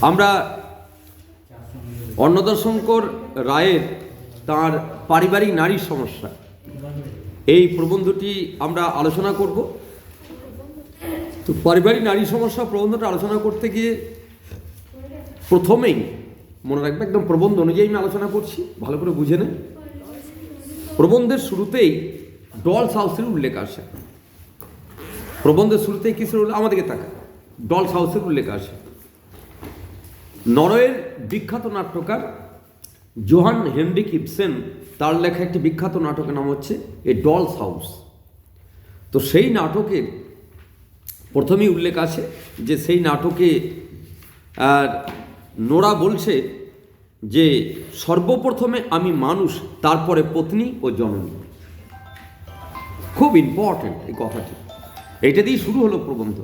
আমরা অন্নদাশঙ্কর রায়ের তাঁর পারিবারিক নারীর সমস্যা এই প্রবন্ধটি আমরা আলোচনা করব। তো পারিবারিক নারী সমস্যা প্রবন্ধটা আলোচনা করতে গিয়ে প্রথমেই মনে রাখবে, একদম প্রবন্ধ অনুযায়ী আমি আলোচনা করছি, ভালো করে বুঝে নেন। প্রবন্ধের শুরুতেই ডলস হাউসের উল্লেখ আসে। প্রবন্ধের শুরুতেই কিসের উল্লেখ? আমাদেরকে তাকা, ডলস হাউসের উল্লেখ আসে। নরওয়ের বিখ্যাত নাট্যকার জোহান হেনরিক ইবসেন তার লেখা একটি বিখ্যাত নাটকের নাম হচ্ছে এ ডলস হাউস। তো সেই নাটকের প্রথমেই উল্লেখ আছে যে সেই নাটকে নোরা বলছে যে সর্বপ্রথমে আমি মানুষ, তারপরে পত্নী ও জননী। খুব ইম্পর্টেন্ট এই কথাটি, এইটা দিয়ে শুরু হলো প্রবন্ধ।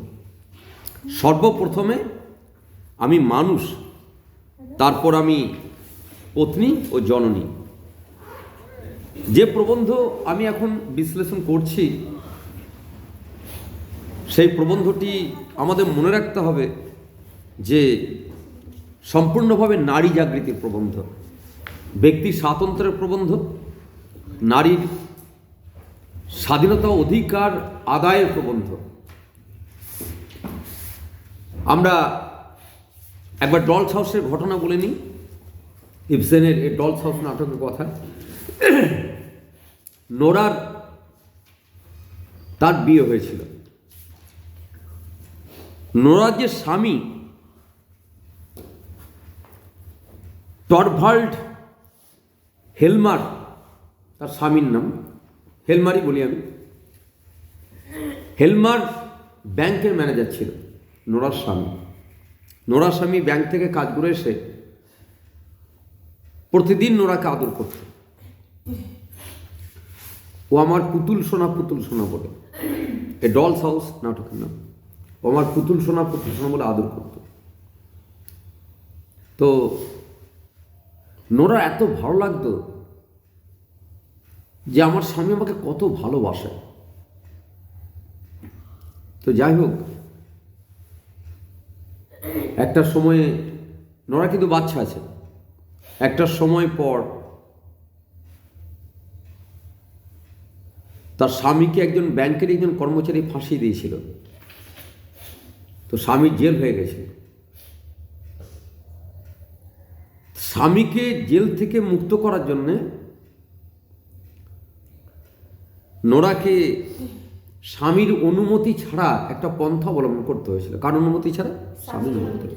সর্বপ্রথমে আমি মানুষ, তারপর আমি পত্নী ও জননী। যে প্রবন্ধ আমি এখন বিশ্লেষণ করছি সেই প্রবন্ধটি আমাদের মনে রাখতে হবে যে সম্পূর্ণভাবে নারী জাগৃতির প্রবন্ধ, ব্যক্তি স্বাতন্ত্র্যের প্রবন্ধ, নারীর স্বাধীনতা অধিকার আদায়ের প্রবন্ধ। আমরা একবার ডলস হাউসের ঘটনা বলে নিই, ইবসেনের এই ডলস হাউস নাটকের কথা। নোরার তার বিয়ে হয়েছিল। নোরার যে স্বামী টরভাল্ড হেলমার, তার স্বামীর নাম হেলমারই বলি আমি। হেলমার ব্যাংকের ম্যানেজার ছিল নোরার স্বামী। নোরার স্বামী ব্যাংক থেকে কাজ করে এসে প্রতিদিন নোরাকে আদর করত। ও আমার পুতুল সোনা বলে, এ ডলস হাউস নাটকের নাম। ও আমার পুতুল সোনা বলে আদর করত। তো নোরা এত ভালো লাগতো যে আমার স্বামী আমাকে কত ভালোবাসে। তো যাই হোক, একটা সময়ে নোরা কিন্তু বাচ্চা আছে। একটা সময় পর তার স্বামীকে একজন ব্যাংকের একজন কর্মচারী ফাঁসিয়ে দিয়েছিল। তো স্বামী জেল হয়ে গেছে। স্বামীকে জেল থেকে মুক্ত করার জন্যে নোরাকে স্বামীর অনুমতি ছাড়া একটা পন্থা অবলম্বন করতে হয়েছিল। কার অনুমতি ছাড়া? স্বামীর অনুমতি।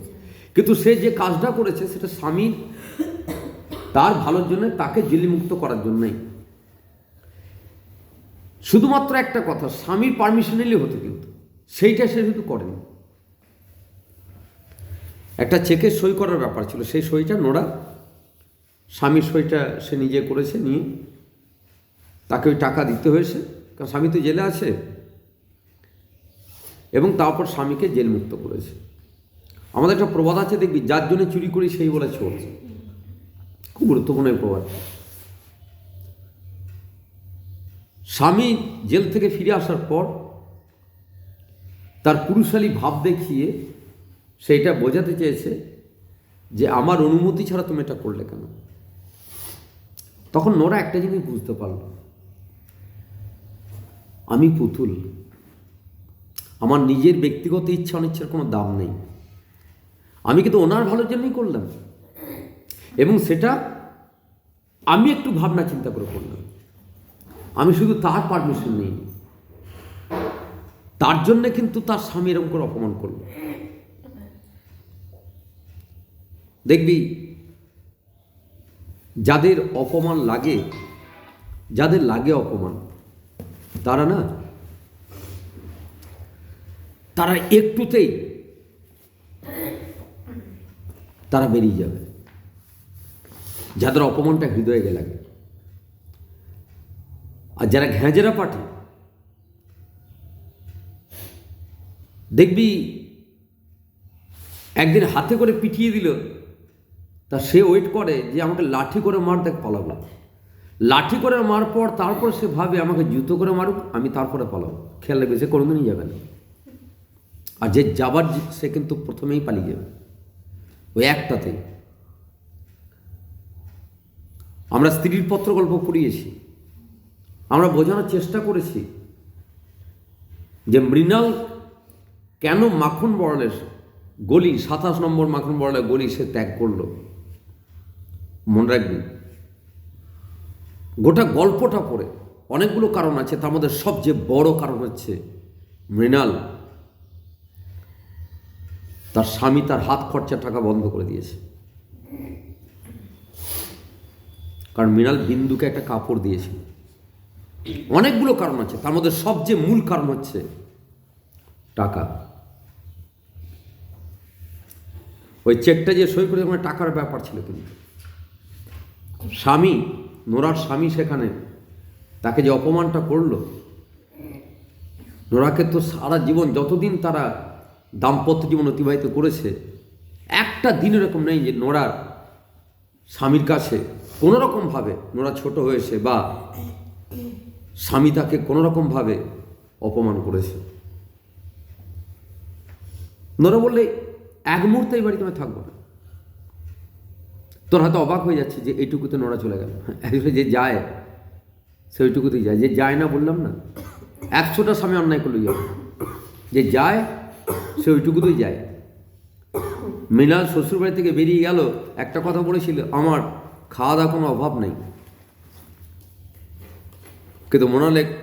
কিন্তু সে যে কাজটা করেছে সেটা স্বামীর তার ভালোর জন্য, তাকে জেলে মুক্ত করার জন্যই। শুধুমাত্র একটা কথা, স্বামীর পারমিশন নিলে হতো, কিন্তু সেইটা সে শুধু করেনি। একটা চেকে সই করার ব্যাপার ছিল, সেই সইটা নোরা, স্বামীর সইটা সে নিজে করেছে, নিয়ে তাকে ওই টাকা দিতে হয়েছে, কারণ স্বামী তো জেলে আছে। এবং তারপর স্বামীকে জেল মুক্ত করেছে। আমাদের একটা প্রবাদ আছে, দেখবি, যার জন্য চুরি করি সেই বলে চোর। খুব গুরুত্বপূর্ণ এই প্রবাদ। স্বামী জেল থেকে ফিরে আসার পর তার পুরুষালী ভাব দেখিয়ে সেইটা বোঝাতে চেয়েছে যে আমার অনুমতি ছাড়া তুমি এটা করলে কেন। তখন নোরা একটা জিনিস বুঝতে পারল, আমি পুতুল, আমার নিজের ব্যক্তিগত ইচ্ছা অনিচ্ছার কোনো দাম নেই। আমি কিন্তু ওনার ভালোর জন্যই করলাম, এবং সেটা আমি একটু ভাবনা চিন্তা করে করলাম। আমি শুধু তার পারমিশন নেই, তার জন্যে কিন্তু তার স্বামী এরকম করে অপমান করল। দেখবি, যাদের অপমান লাগে, যাদের লাগে অপমান, তারা না, তারা একটুতেই তারা বেরিয়ে যাবে। যাদের অপমানটা হৃদয়ে লাগে, আর যারা ঘ্যাঁজেরা পাঠে, দেখবি একদিন হাতে করে পিটিয়ে দিল, তা সে ওয়েট করে যে আমাকে লাঠি করে মার, দেখ পালাবো। লাঠি করে মার পর তারপর সে ভাবে আমাকে জুতো করে মারুক, আমি তারপরে পালাবো। খেয়াল রাখবে, সে কোনোদিনই যাবে না। আর যে যাবার সে কিন্তু প্রথমেই পালিয়ে যাবে। ওই একটাতেই। আমরা স্ত্রীর পত্র গল্প পড়িয়েছি, আমরা বোঝানোর চেষ্টা করেছি যে মৃণাল কেন মাখন বড়ালের গলি 27 নম্বর মাখন বড়ালের গলি সে ত্যাগ করলো। মনে রাখবি, গোটা গল্পটা পড়ে অনেকগুলো কারণ আছে, তার মধ্যে সবচেয়ে বড় কারণ হচ্ছে মৃণাল তার স্বামী তার হাত খরচার টাকা বন্ধ করে দিয়েছে। কারণ মৃণাল বিন্দুকে একটা কাপড় দিয়েছিল। অনেকগুলো কারণ আছে, তার মধ্যে সবচেয়ে মূল কারণ হচ্ছে টাকা। ওই চেকটা যে সই করে ওখানে টাকার ব্যাপার ছিল, কিন্তু স্বামী, নোরার স্বামী সেখানে তাকে যে অপমানটা করলো, নোরাকে তো সারা জীবন যতদিন তারা দাম্পত্য জীবন অতিবাহিত করেছে, একটা দিন এরকম নেই যে নোরার স্বামীর কাছে কোনোরকমভাবে নোরা ছোট হয়েছে বা স্বামী তাকে কোনোরকমভাবে অপমান করেছে। নোরা বললে এক মুহূর্তে এই বাড়িতে আমি থাকবো না। তোর হয়তো অবাক হয়ে যাচ্ছে যে এইটুকুতে নোরা চলে গেল। যে যায় সে ওইটুকুতেই যায়, যে যায় না বললাম না, 100টা স্বামী অন্যায় করলো যাবে, যে যায় সে ওইটুকুতেই যায়। মৃণাল শ্বশুরবাড়ি থেকে বেরিয়ে গেল, একটা কথা বলেছিল, আমার খাওয়া দাওয়া কোনো অভাব নেই। কিন্তু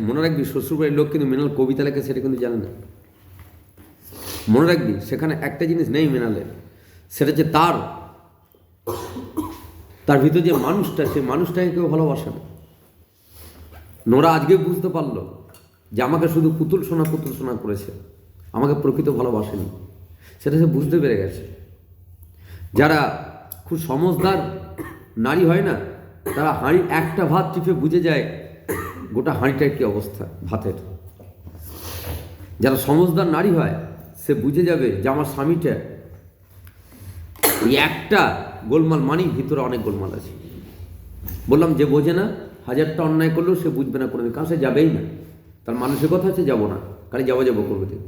মনে রাখবি শ্বশুরবাড়ির লোক কিন্তু মৃণাল কবিতা লেখে সেটা কিন্তু জানে না। মনে রাখবি সেখানে একটা জিনিস নেই মৃণালের, সেটা হচ্ছে তার ভিতর যে মানুষটা, সেই মানুষটাকে কেউ ভালোবাসে না। নোরা আজকে বুঝতে পারলো যে আমাকে শুধু পুতুল সোনা করেছে, আমাকে প্রকৃত ভালোবাসেনি, সেটা সে বুঝতে পেরে গেছে। যারা খুব সমজদার নারী হয় না, তারা হাঁড়ি একটা ভাত টিপে বুঝে যায় গোটা হাঁড়িটার কী অবস্থা ভাতের। যারা সমজদার নারী হয় সে বুঝে যাবে যে আমার স্বামীটা ওই একটা গোলমাল মানেই ভিতরে অনেক গোলমাল আছে। বললাম যে বোঝে না, 1000টা অন্যায় করলেও সে বুঝবে না কোনোদিন, কারণ সে যাবেই না। তার মানসিকতা হচ্ছে যাবো না, খালি যাবো করবে ঠিক।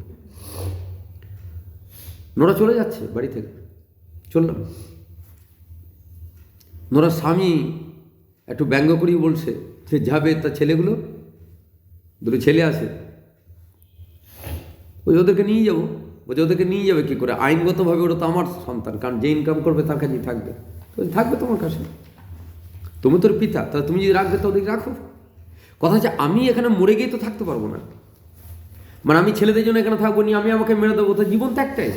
নোরা চলে যাচ্ছে বাড়ি থেকে, চললাম। নোরার স্বামী একটু ব্যঙ্গ করেই বলছে সে যাবে, তার ছেলেগুলো, দুটো ছেলে আছে, ওই ওদেরকে নিয়ে যাবো। বলছে ওদেরকে নিয়ে যাবে কী করে, আইনগতভাবে ওরা তো আমার সন্তান, কারণ যে ইনকাম করবে তার কাছেই থাকবে। তো থাকবে তোমার কাছে, তুমি তোর পিতা, তাহলে তুমি যদি রাখবে তো ওদেরকে রাখো। কথা হচ্ছে আমি এখানে মরে গিয়ে তো থাকতে পারবো না, মানে আমি ছেলেদের জন্য এখানে থাকবো নি, আমি আমাকে মেরে দেবো। তো জীবন তো একটাই,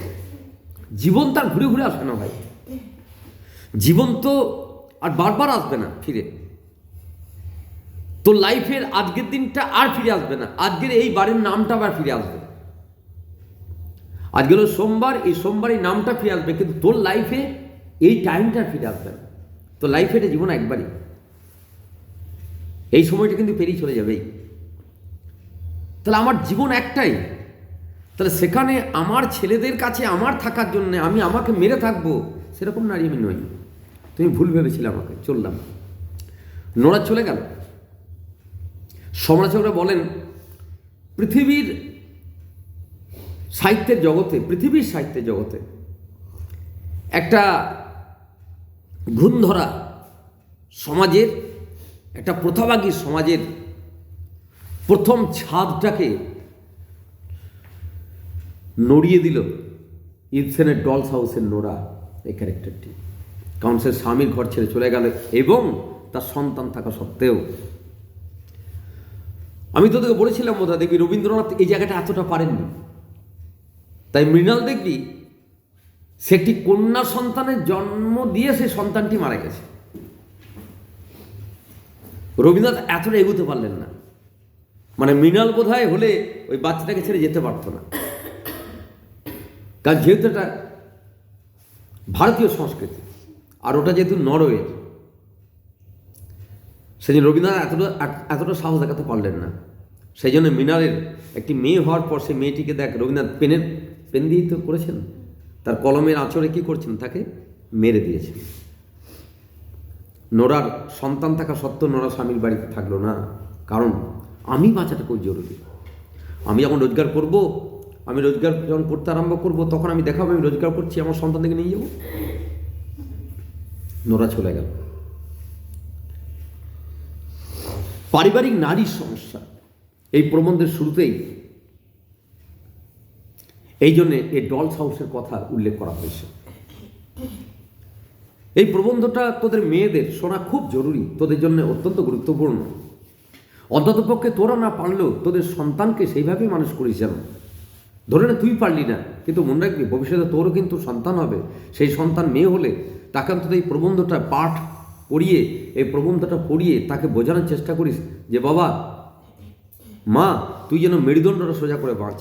জীবন তার ঘুরে ঘুরে আসবে না ভাই, জীবন তো আর বারবার আসবে না ফিরে। তোর লাইফের আজকের দিনটা আর ফিরে আসবে না, আজকের এই বাড়ির নামটা আবার ফিরে আসবে। আজকে হলো সোমবার, এই সোমবার এই নামটা ফিরে আসবে, কিন্তু তোর লাইফে এই টাইমটা ফিরে আসবে না। তোর লাইফে এটা জীবন একবারই, এই সময়টা কিন্তু পেরিয়ে চলে যাবেই। তাহলে আমার জীবন একটাই, তাহলে সেখানে আমার ছেলেদের কাছে আমার থাকার জন্য আমি আমাকে মেরে থাকবো, সেরকম নারী আমি নই। তুমি ভুল ভেবেছিলে আমাকে, চললাম। নোরা চলে গেল। সমালোচকরা বলেন পৃথিবীর সাহিত্যের জগতে একটা ঘুণধরা সমাজের, একটা প্রথাবাগী সমাজের প্রথম ছাদটাকে নড়িয়ে দিল ইবসেনের ডলস হাউসের নোরা, এই ক্যারেক্টারটি। কারণ সে স্বামীর ঘর ছেড়ে চলে গেল এবং তার সন্তান থাকা সত্ত্বেও। আমি তোদেরকে বলেছিলাম বোধহয়, দেখবি রবীন্দ্রনাথ এই জায়গাটা এতটা পারেননি, তাই মৃণাল দেখবি সে একটি কন্যা সন্তানের জন্ম দিয়ে সে সন্তানটি মারা গেছে। রবীন্দ্রনাথ এতটা এগোতে পারলেন না, মানে মৃণাল বোধহয় হলে ওই বাচ্চাটাকে ছেড়ে যেতে পারতো না, কারণ যেহেতু এটা ভারতীয় সংস্কৃতি আর ওটা যেহেতু নরওয়ের, সেই জন্য রবীন্দ্রনাথ এতটা সাহস দেখাতে পারলেন না। সেই জন্য মৃণালের একটি মেয়ে হওয়ার পর সেই মেয়েটিকে রবীন্দ্রনাথ পেন দিয়ে তো করেছেন, তার কলমের আঁচড়ে কী করছেন, তাকে মেরে দিয়েছেন। নোরার সন্তান থাকা সত্ত্বেও নোরা স্বামীর বাড়িতে থাকলো না, কারণ আমি বাঁচাটা খুব জরুরি। আমি যখন রোজগার করব, আমি রোজগার যখন করতে আরম্ভ করবো, তখন আমি দেখাবো আমি রোজগার করছি, আমার সন্তানকে নিয়ে যাবো। নোরা চলে গেল। পারিবারিক নারীর সমস্যা এই প্রবন্ধের শুরুতেই এই জন্যে এই ডলস হাউসের কথা উল্লেখ করা হয়েছে। এই প্রবন্ধটা তোদের মেয়েদের শোনা খুব জরুরি, তোদের জন্য অত্যন্ত গুরুত্বপূর্ণ। অন্ততপক্ষে তোরা না পারলেও তোদের সন্তানকে সেইভাবেই মানুষ করিস যেন। ধরে না তুই পারলি না, কিন্তু মনে রাখবি ভবিষ্যতে তোরও কিন্তু সন্তান হবে। সেই সন্তান মেয়ে হলে তাকে অন্তত এই প্রবন্ধটা পাঠ করিয়ে, এই প্রবন্ধটা পড়িয়ে তাকে বোঝানোর চেষ্টা করিস যে বাবা মা তুই যেন মেরুদণ্ডটা সোজা করে বাঁচ।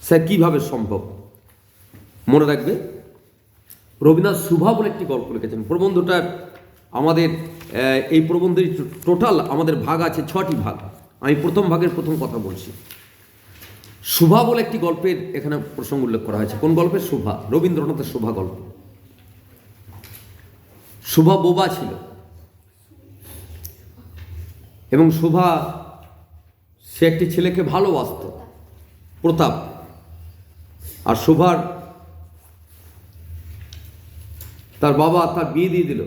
স্যার কীভাবে সম্ভব? মনে রাখবে রবীন্দ্রনাথ শুভা বলে একটি গল্প লিখেছেন। প্রবন্ধটার আমাদের এই প্রবন্ধের টোটাল আমাদের ভাগ আছে 6টি ভাগ। আমি প্রথম ভাগের প্রথম কথা বলছি। শুভা বলে একটি গল্পের এখানে প্রসঙ্গ উল্লেখ করা হয়েছে। কোন গল্পের? শুভা, রবীন্দ্রনাথের শুভা গল্প। শুভা বোবা ছিল এবং শুভা সে একটি ছেলেকে ভালোবাসত, প্রতাপ। আর শুভার তার বাবা তার বিয়ে দিয়ে দিল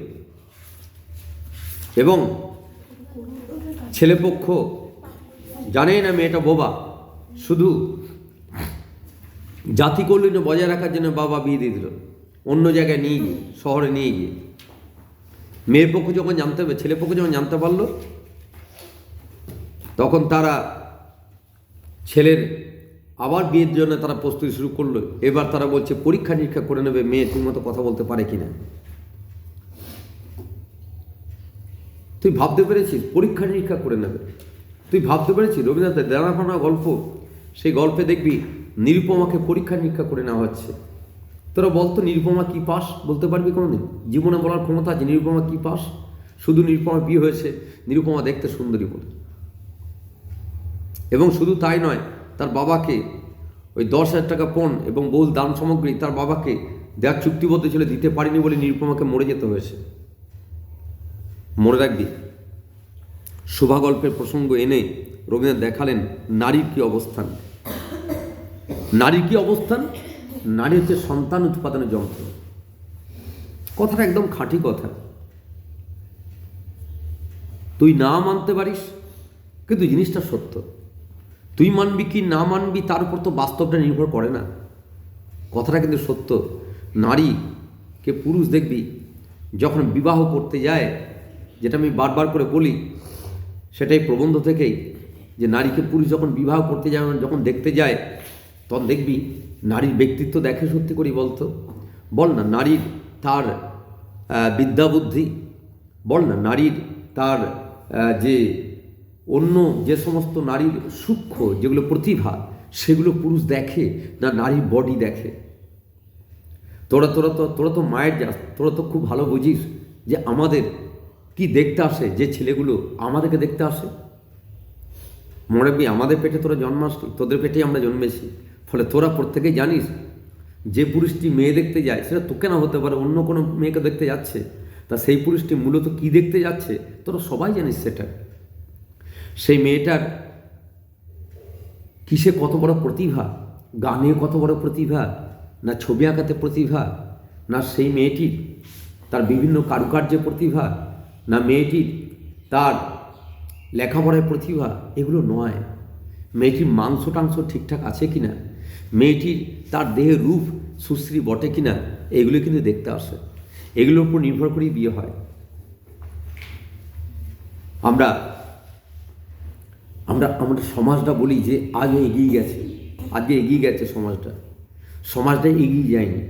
এবং ছেলেপক্ষ জানেই না মেয়েটা বোবা, শুধু জাতি কল্যাণ বজায় রাখার জন্য বাবা বিয়ে দিয়ে দিল অন্য জায়গায় নিয়ে গিয়ে, শহরে নিয়ে গিয়ে। মেয়ের পক্ষ যখন জানতে হবে, ছেলেপক্ষ যখন জানতে পারলো, তখন তারা ছেলের আবার বিয়ের জন্য তারা প্রস্তুতি শুরু করলো। এবার তারা বলছে পরীক্ষা নিরীক্ষা করে নেবে মেয়ে ঠিকমতো কথা বলতে পারে কিনা। তুই ভাবতে পেরেছিস? পরীক্ষা নিরীক্ষা করে নেবে। তুই ভাবতে পেরেছিস রবীন্দ্রনাথের দেনাফানা গল্প, সেই গল্পে দেখবি নিরুপমাকে পরীক্ষা নিরীক্ষা করে নেওয়া হচ্ছে। তোরা বলতো নিরুপমা কি পাস? বলতে পারবি কোনোদিন? জীবনে বলার ক্ষমতা আছে নিরুপমা কি পাস? শুধু নিরুপমা বিয়ে হয়েছে, নিরুপমা দেখতে সুন্দরী বলে। এবং শুধু তাই নয়, তার বাবাকে ওই 10,000 টাকা পণ এবং বহুল দান সামগ্রী তার বাবাকে দেওয়ার চুক্তিবদ্ধ ছিল, দিতে পারিনি বলে নিরুপমাকে মরে যেতে হয়েছে। মনে রাখবি শোভা গল্পের প্রসঙ্গ এনে রবীন্দ্রনাথ দেখালেন নারীর কি অবস্থান। নারীর কি অবস্থান? নারী হচ্ছে সন্তান উৎপাদনের যন্ত্র। কথাটা একদম খাঁটি কথা। তুই না মানতে পারিস, কিন্তু জিনিসটা সত্য। তুই মানবি কি না মানবি তার উপর তো বাস্তবটা নির্ভর করে না। কথাটা কিন্তু সত্য। নারীকে পুরুষ দেখবি যখন বিবাহ করতে যায়, যেটা আমি বারবার করে বলি, সেটাই প্রবন্ধ থেকেই, যে নারীকে পুরুষ যখন বিবাহ করতে যায়, যখন দেখতে যায়, তখন দেখবি নারীর ব্যক্তিত্ব দেখে। সত্যি করি বলতো, বল না নারীর তার বিদ্যা বুদ্ধি, বল না নারীর তার যে অন্য যে সমস্ত নারীর সূক্ষ্ম যেগুলো প্রতিভা, সেগুলো পুরুষ দেখে না নারীর বডি দেখে। তোরা তো মায়ের যাস, তোরা তো খুব ভালো বুঝিস যে আমাদের কি দেখতে আসে, যে ছেলেগুলো আমাদেরকে দেখতে আসে। মনে রাখবি আমাদের পেটে তোরা জন্মাসনি, তোদের পেটেই আমরা জন্মেছি। ফলে তোরা প্রত্যেকেই জানিস যে পুরুষটি মেয়ে দেখতে যায়, সেটা তোকে না হতে পারে, অন্য কোনো মেয়েকে দেখতে যাচ্ছে। তা সেই পুরুষটি মূলত কি দেখতে যাচ্ছে তোরা সবাই জানিস। সেটা সেই মেয়েটার কিসে কত বড় প্রতিভা, গানে কত বড় প্রতিভা, না ছবি আঁকাতে প্রতিভা, না সেই মেয়েটির তার বিভিন্ন কারুকার্যে প্রতিভা, না মেয়েটির তার লেখাপড়ায় প্রতিভা, এগুলো নয়। মেয়েটির মাংস টাংস ঠিকঠাক আছে কিনা, মেয়েটির তার দেহের রূপ সুশ্রী বটে কিনা, এগুলো কিন্তু দেখতে আসে। এগুলোর উপর নির্ভর করেই বিয়ে হয়। আমরা সমাজটা বলি যে আজও এগিয়ে গেছে, আজকে এগিয়ে গেছে সমাজটা এগিয়ে যায়নি।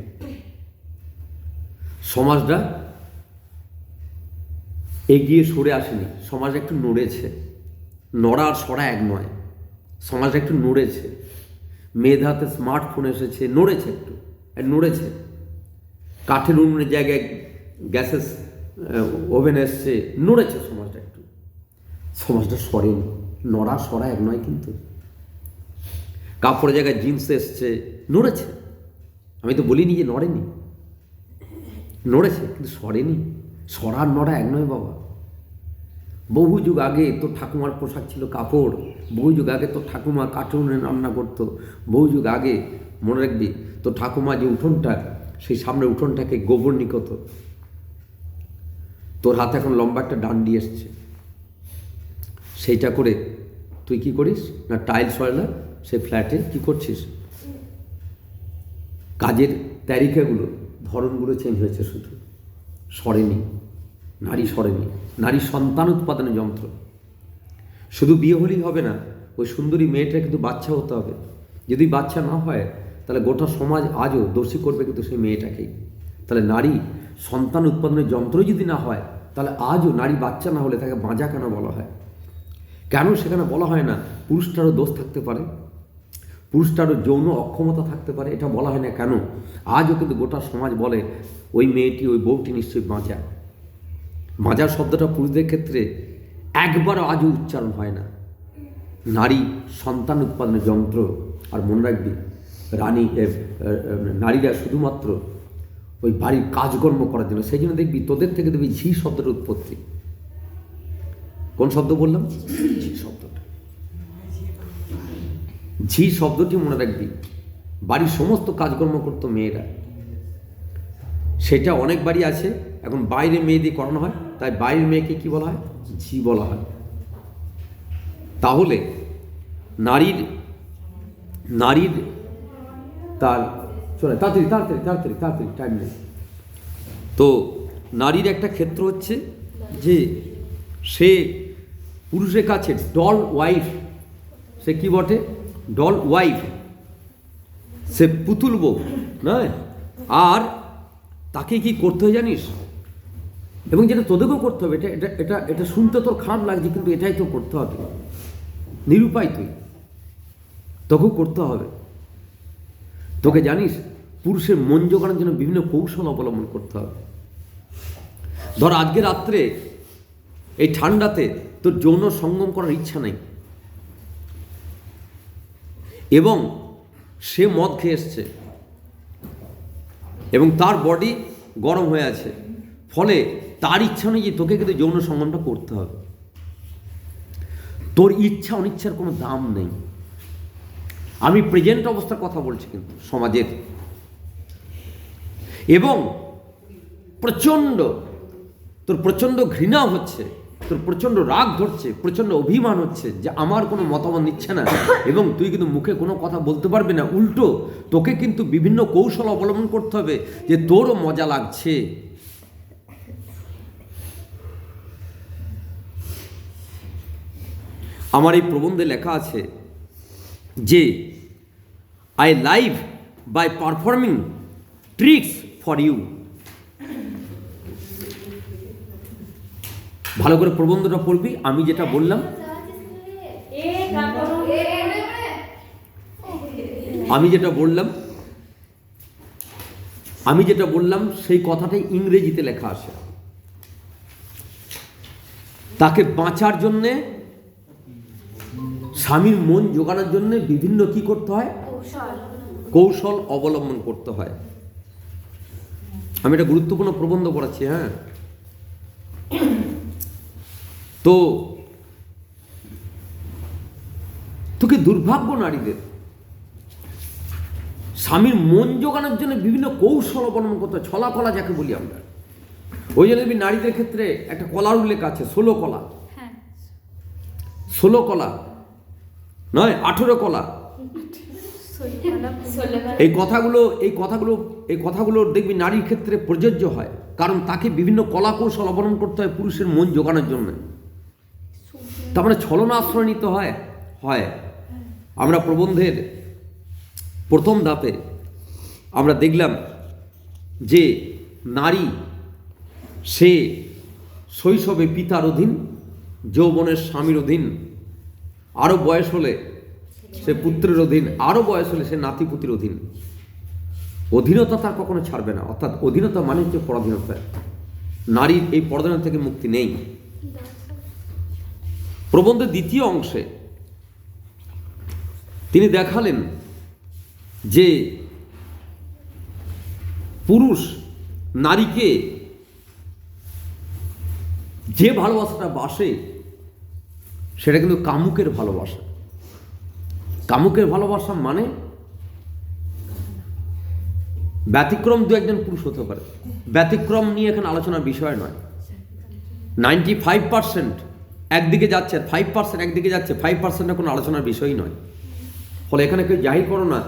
সমাজটা এগিয়ে সরে আসেনি, সমাজ একটু নড়েছে। নড়া আর সরা এক নয়, সমাজটা একটু নড়েছে। মেয়েদের হাতে স্মার্টফোন এসেছে, নড়েছে, একটু নড়েছে। কাঠের উনুনের জায়গায় গ্যাসের ওভেন এসছে, নড়েছে সমাজটা একটু। সমাজটা সরেনি, নড়া সরা এক নয় কিন্তু। কাপড়ের জায়গায় জিন্স এসছে, নড়েছে। আমি তো বলিনি যে নড়েনি, নড়েছে কিন্তু সরেনি। সরার নড়া এক নয় বাবা। বহু যুগ আগে তোর ঠাকুমার পোশাক ছিল কাপড়, বহু যুগ আগে তোর ঠাকুমা কাঠে উনুনে রান্না করতো, বহু যুগ আগে মনে রাখবি তোর ঠাকুমা যে উঠোনটা সেই সামনের উঠোনটাকে গোবর নিকত, তোর হাতে এখন লম্বা একটা ডান্ডি এসছে, সেইটা করে তুই কি করিস না, টাইলস হয় না সেই ফ্ল্যাটে কি করছিস, কাজের তারিখাগুলো ধরনগুলো চেঞ্জ হয়েছে, শুধু সরেনি, নারী সরেনি। নারী সন্তান উৎপাদনের যন্ত্র। শুধু বিয়ে হলেই হবে না, ওই সুন্দরী মেয়েটা কিন্তু বাচ্চা হতে হবে। যদি বাচ্চা না হয় তাহলে গোটা সমাজ আজও দোষী করবে কিন্তু সেই মেয়েটাকেই। তাহলে নারী সন্তান উৎপাদনের যন্ত্র যদি না হয়, তাহলে আজও নারী বাচ্চা না হলে তাকে বাঁচা কেন বলা হয়? কেন সেখানে বলা হয় না পুরুষটারও দোষ থাকতে পারে, পুরুষটারও যৌন অক্ষমতা থাকতে পারে? এটা বলা হয় না কেন? আজও কিন্তু গোটা সমাজ বলে ওই মেয়েটি, ওই বউটি নিশ্চয়ই বাঁচা। বাঁচা শব্দটা পুরুষদের ক্ষেত্রে একবারও আজও উচ্চারণ হয় না। নারী সন্তান উৎপাদনের যন্ত্র। আর মনে রাখবি, নারীরা শুধুমাত্র ওই বাড়ির কাজকর্ম করার জন্য। সেই জন্য দেখবি তোদের থেকে দেখবি ঝি শব্দের উৎপত্তি। কোন শব্দ বললাম? ঝি শব্দটা। ঝি শব্দটি মনে রাখবি, বাড়ির সমস্ত কাজকর্ম করতো মেয়েরা। সেটা অনেক বাড়ি আছে এখন বাইরে মেয়ে দিয়ে করানো হয়, তাই বাইরের মেয়েকে কি বলা হয়? ঝি বলা হয়। তাহলে নারীর তার চলে তাড়াতাড়ি তাড়াতাড়ি তাড়াতাড়ি তাড়াতাড়ি টাইম নেই। তো নারীর একটা ক্ষেত্র হচ্ছে যে সে পুরুষের কাছে ডল ওয়াইফ, সে কি বটে? ডল ওয়াইফ, সে পুতুল বউ নয়। আর তাকে কি করতে হয় জানিস? এবং যেটা তোদেরকেও করতে হবে, এটা এটা এটা এটা শুনতে তোর খারাপ লাগছে, কিন্তু এটাই তো করতে হবে, নিরুপায় তুই, তোকেও করতে হবে। তোকে জানিস পুরুষের মন জোগানোর জন্য বিভিন্ন কৌশল অবলম্বন করতে হবে। ধর আজকে রাত্রে এই ঠান্ডাতে তোর যৌন সঙ্গম করার ইচ্ছা নেই, এবং সে মদ খেয়ে এসছে এবং তার বডি গরম হয়ে আছে, ফলে তার ইচ্ছা অনুযায়ী তোকে কিন্তু যৌন সঙ্গমটা করতে হবে। তোর ইচ্ছা অনিচ্ছার কোনো দাম নেই। আমি প্রেজেন্ট অবস্থার কথা বলছি কিন্তু সমাজের। এবং তোর প্রচণ্ড ঘৃণা হচ্ছে, তোর প্রচণ্ড রাগ ধরছে, প্রচণ্ড অভিমান হচ্ছে যে আমার কোনো মতামত নিচ্ছে না, এবং তুই কিন্তু মুখে কোনো কথা বলতে পারবি না। উল্টো তোকে কিন্তু বিভিন্ন কৌশল অবলম্বন করতে হবে যে তোরও মজা লাগছে। আমার এই প্রবন্ধে লেখা আছে যে I live by performing tricks for you. ভালো করে প্রবন্ধটা পড়বি। আমি যেটা বললাম সেই কথাটাই ইংরেজিতে লেখা আছে। তাকে বাঁচার জন্যে, স্বামীর মন জোগানোর জন্য বিভিন্ন কি করতে হয়? কৌশল অবলম্বন করতে হয়। আমি একটা গুরুত্বপূর্ণ প্রবন্ধ পড়াচ্ছি। হ্যাঁ, তো তোকে দুর্ভাগ্য নারীদের স্বামীর মন জোগানোর জন্য বিভিন্ন কৌশল অবলম্বন করতে হয়। ছলা কলা যাকে বলি আমরা। ওই জন্য নারীদের ক্ষেত্রে একটা কলার উল্লেখ আছে, 16 কলা। 16 কলা নয়, 18 কলা। এই কথাগুলো দেখবি নারীর ক্ষেত্রে প্রযোজ্য হয়, কারণ তাকে বিভিন্ন কলা কৌশল অবলম্বন করতে হয় পুরুষের মন জোগানোর জন্য। তার মানে ছলনা আশ্রয় নিতে হয়। আমরা প্রবন্ধের প্রথম ধাপে আমরা দেখলাম যে নারী সে শৈশবে পিতার অধীন, যৌবনের স্বামীর অধীন, আরও বয়স হলে সে পুত্রের অধীন, আরও বয়স হলে সে নাতিপুতির অধীন। অধীনতা তার কখনো ছাড়বে না। অর্থাৎ অধীনতা মানে হচ্ছে পরাধীনতা। নারীর এই পরাধীনতা থেকে মুক্তি নেই। প্রবন্ধের দ্বিতীয় অংশে তিনি দেখালেন যে পুরুষ নারীকে যে ভালোবাসাটা বাসে সেটা কিন্তু কামুকের ভালোবাসা। কামুকের ভালোবাসা মানে ব্যতিক্রম দু একজন পুরুষ হতে পারে, ব্যতিক্রম নিয়ে এখানে আলোচনার বিষয় নয়। 95% একদিকে যাচ্ছে, 5% একদিকে যাচ্ছে, 5% কোনো আলোচনার বিষয় নয়। ফলে এখানে কেউ জাহির করো না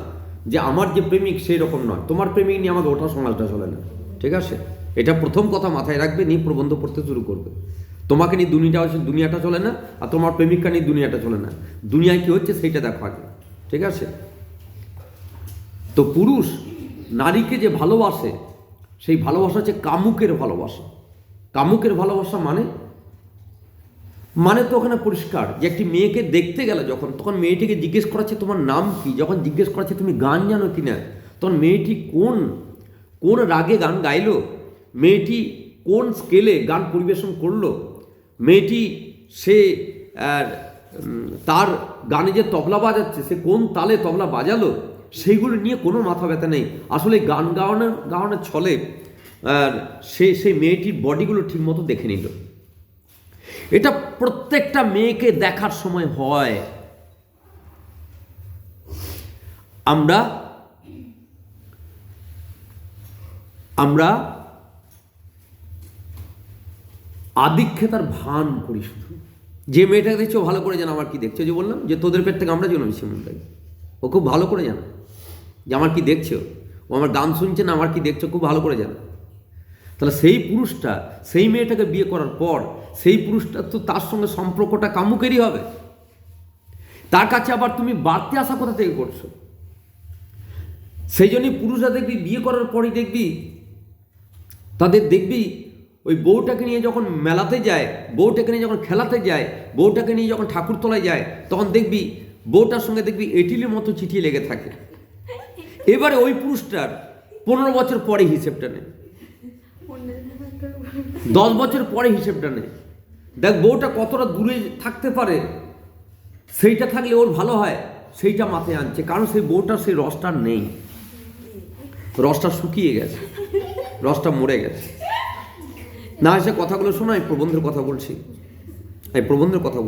যে আমার যে প্রেমিক সেই রকম নয়, তোমার প্রেমিক নিয়ে আমাদের ওটা সমাজটা চলে না, ঠিক আছে? এটা প্রথম কথা মাথায় রাখবে, নিয়ে প্রবন্ধ পড়তে শুরু করবে। তোমাকে নিয়ে দুনিয়াটা চলে না, আর তোমার প্রেমিককে নিয়ে দুনিয়াটা চলে না। দুনিয়ায় কী হচ্ছে সেইটা দেখো আগে, ঠিক আছে? তো পুরুষ নারীকে যে ভালোবাসে, সেই ভালোবাসা হচ্ছে কামুকের ভালোবাসা। কামুকের ভালোবাসা মানে তো ওখানে পরিষ্কার যে একটি মেয়েকে দেখতে গেলে যখন, তখন মেয়েটিকে জিজ্ঞেস করাচ্ছে তোমার নাম কি, যখন জিজ্ঞেস করাচ্ছে তুমি গান জানো কি না, তখন মেয়েটি কোন রাগে গান গাইলো, মেয়েটি কোন স্কেলে গান পরিবেশন করলো, মেয়েটি সে তার গানে যে তবলা বাজাচ্ছে সে কোন তালে তবলা বাজালো, সেইগুলো নিয়ে কোনো মাথা ব্যথা নেই। আসলে গান গাওয়ানোর ছলে সেই মেয়েটির বডিগুলো ঠিকমতো দেখে নিল। এটা প্রত্যেকটা মেয়েকে দেখার সময় হয়। আমরা আদিক্ষেতার ভান করি শুধু। যে মেয়েটাকে দেখছো ভালো করে জানো আমার কি দেখছো, যে বললাম যে তোদের পেট থেকে আমরা জন্মেছি মনটাকে, ও খুব ভালো করে জানো যে আমার কি দেখছো, ও আমার গান শুনছে না আমার কি দেখছো খুব ভালো করে জানো। তাহলে সেই পুরুষটা সেই মেয়েটাকে বিয়ে করার পর সেই পুরুষটা তো তার সঙ্গে সম্পর্কটা কামুকেরই হবে। তার কাছে আবার তুমি বাড়তি আশা কোথা থেকে করছো? সেই জন্যই পুরুষরা দেখবি বিয়ে করার পরই দেখবি তাদের দেখবি ওই বউটাকে নিয়ে যখন মেলাতে যায়, বউটাকে নিয়ে যখন খেলাতে যায়, বউটাকে নিয়ে যখন ঠাকুরতলায় যায়, তখন দেখবি বউটার সঙ্গে দেখবি এটিলের মতো চিঠি লেগে থাকে। এবারে ওই পুরুষটার 15 বছর পরে হিসেবটা নেই, 10 বছর পরে হিসেবটা নেই। দেখ বউটা কতটা দূরে থাকতে পারে, সেইটা থাকলে ওর ভালো হয়, সেইটা মাথায় আনছে। কারণ সেই বউটার সেই রসটা নেই, রসটা শুকিয়ে গেছে, রসটা মরে গেছে। না এসে কথাগুলো শোনো, এই প্রবন্ধের কথা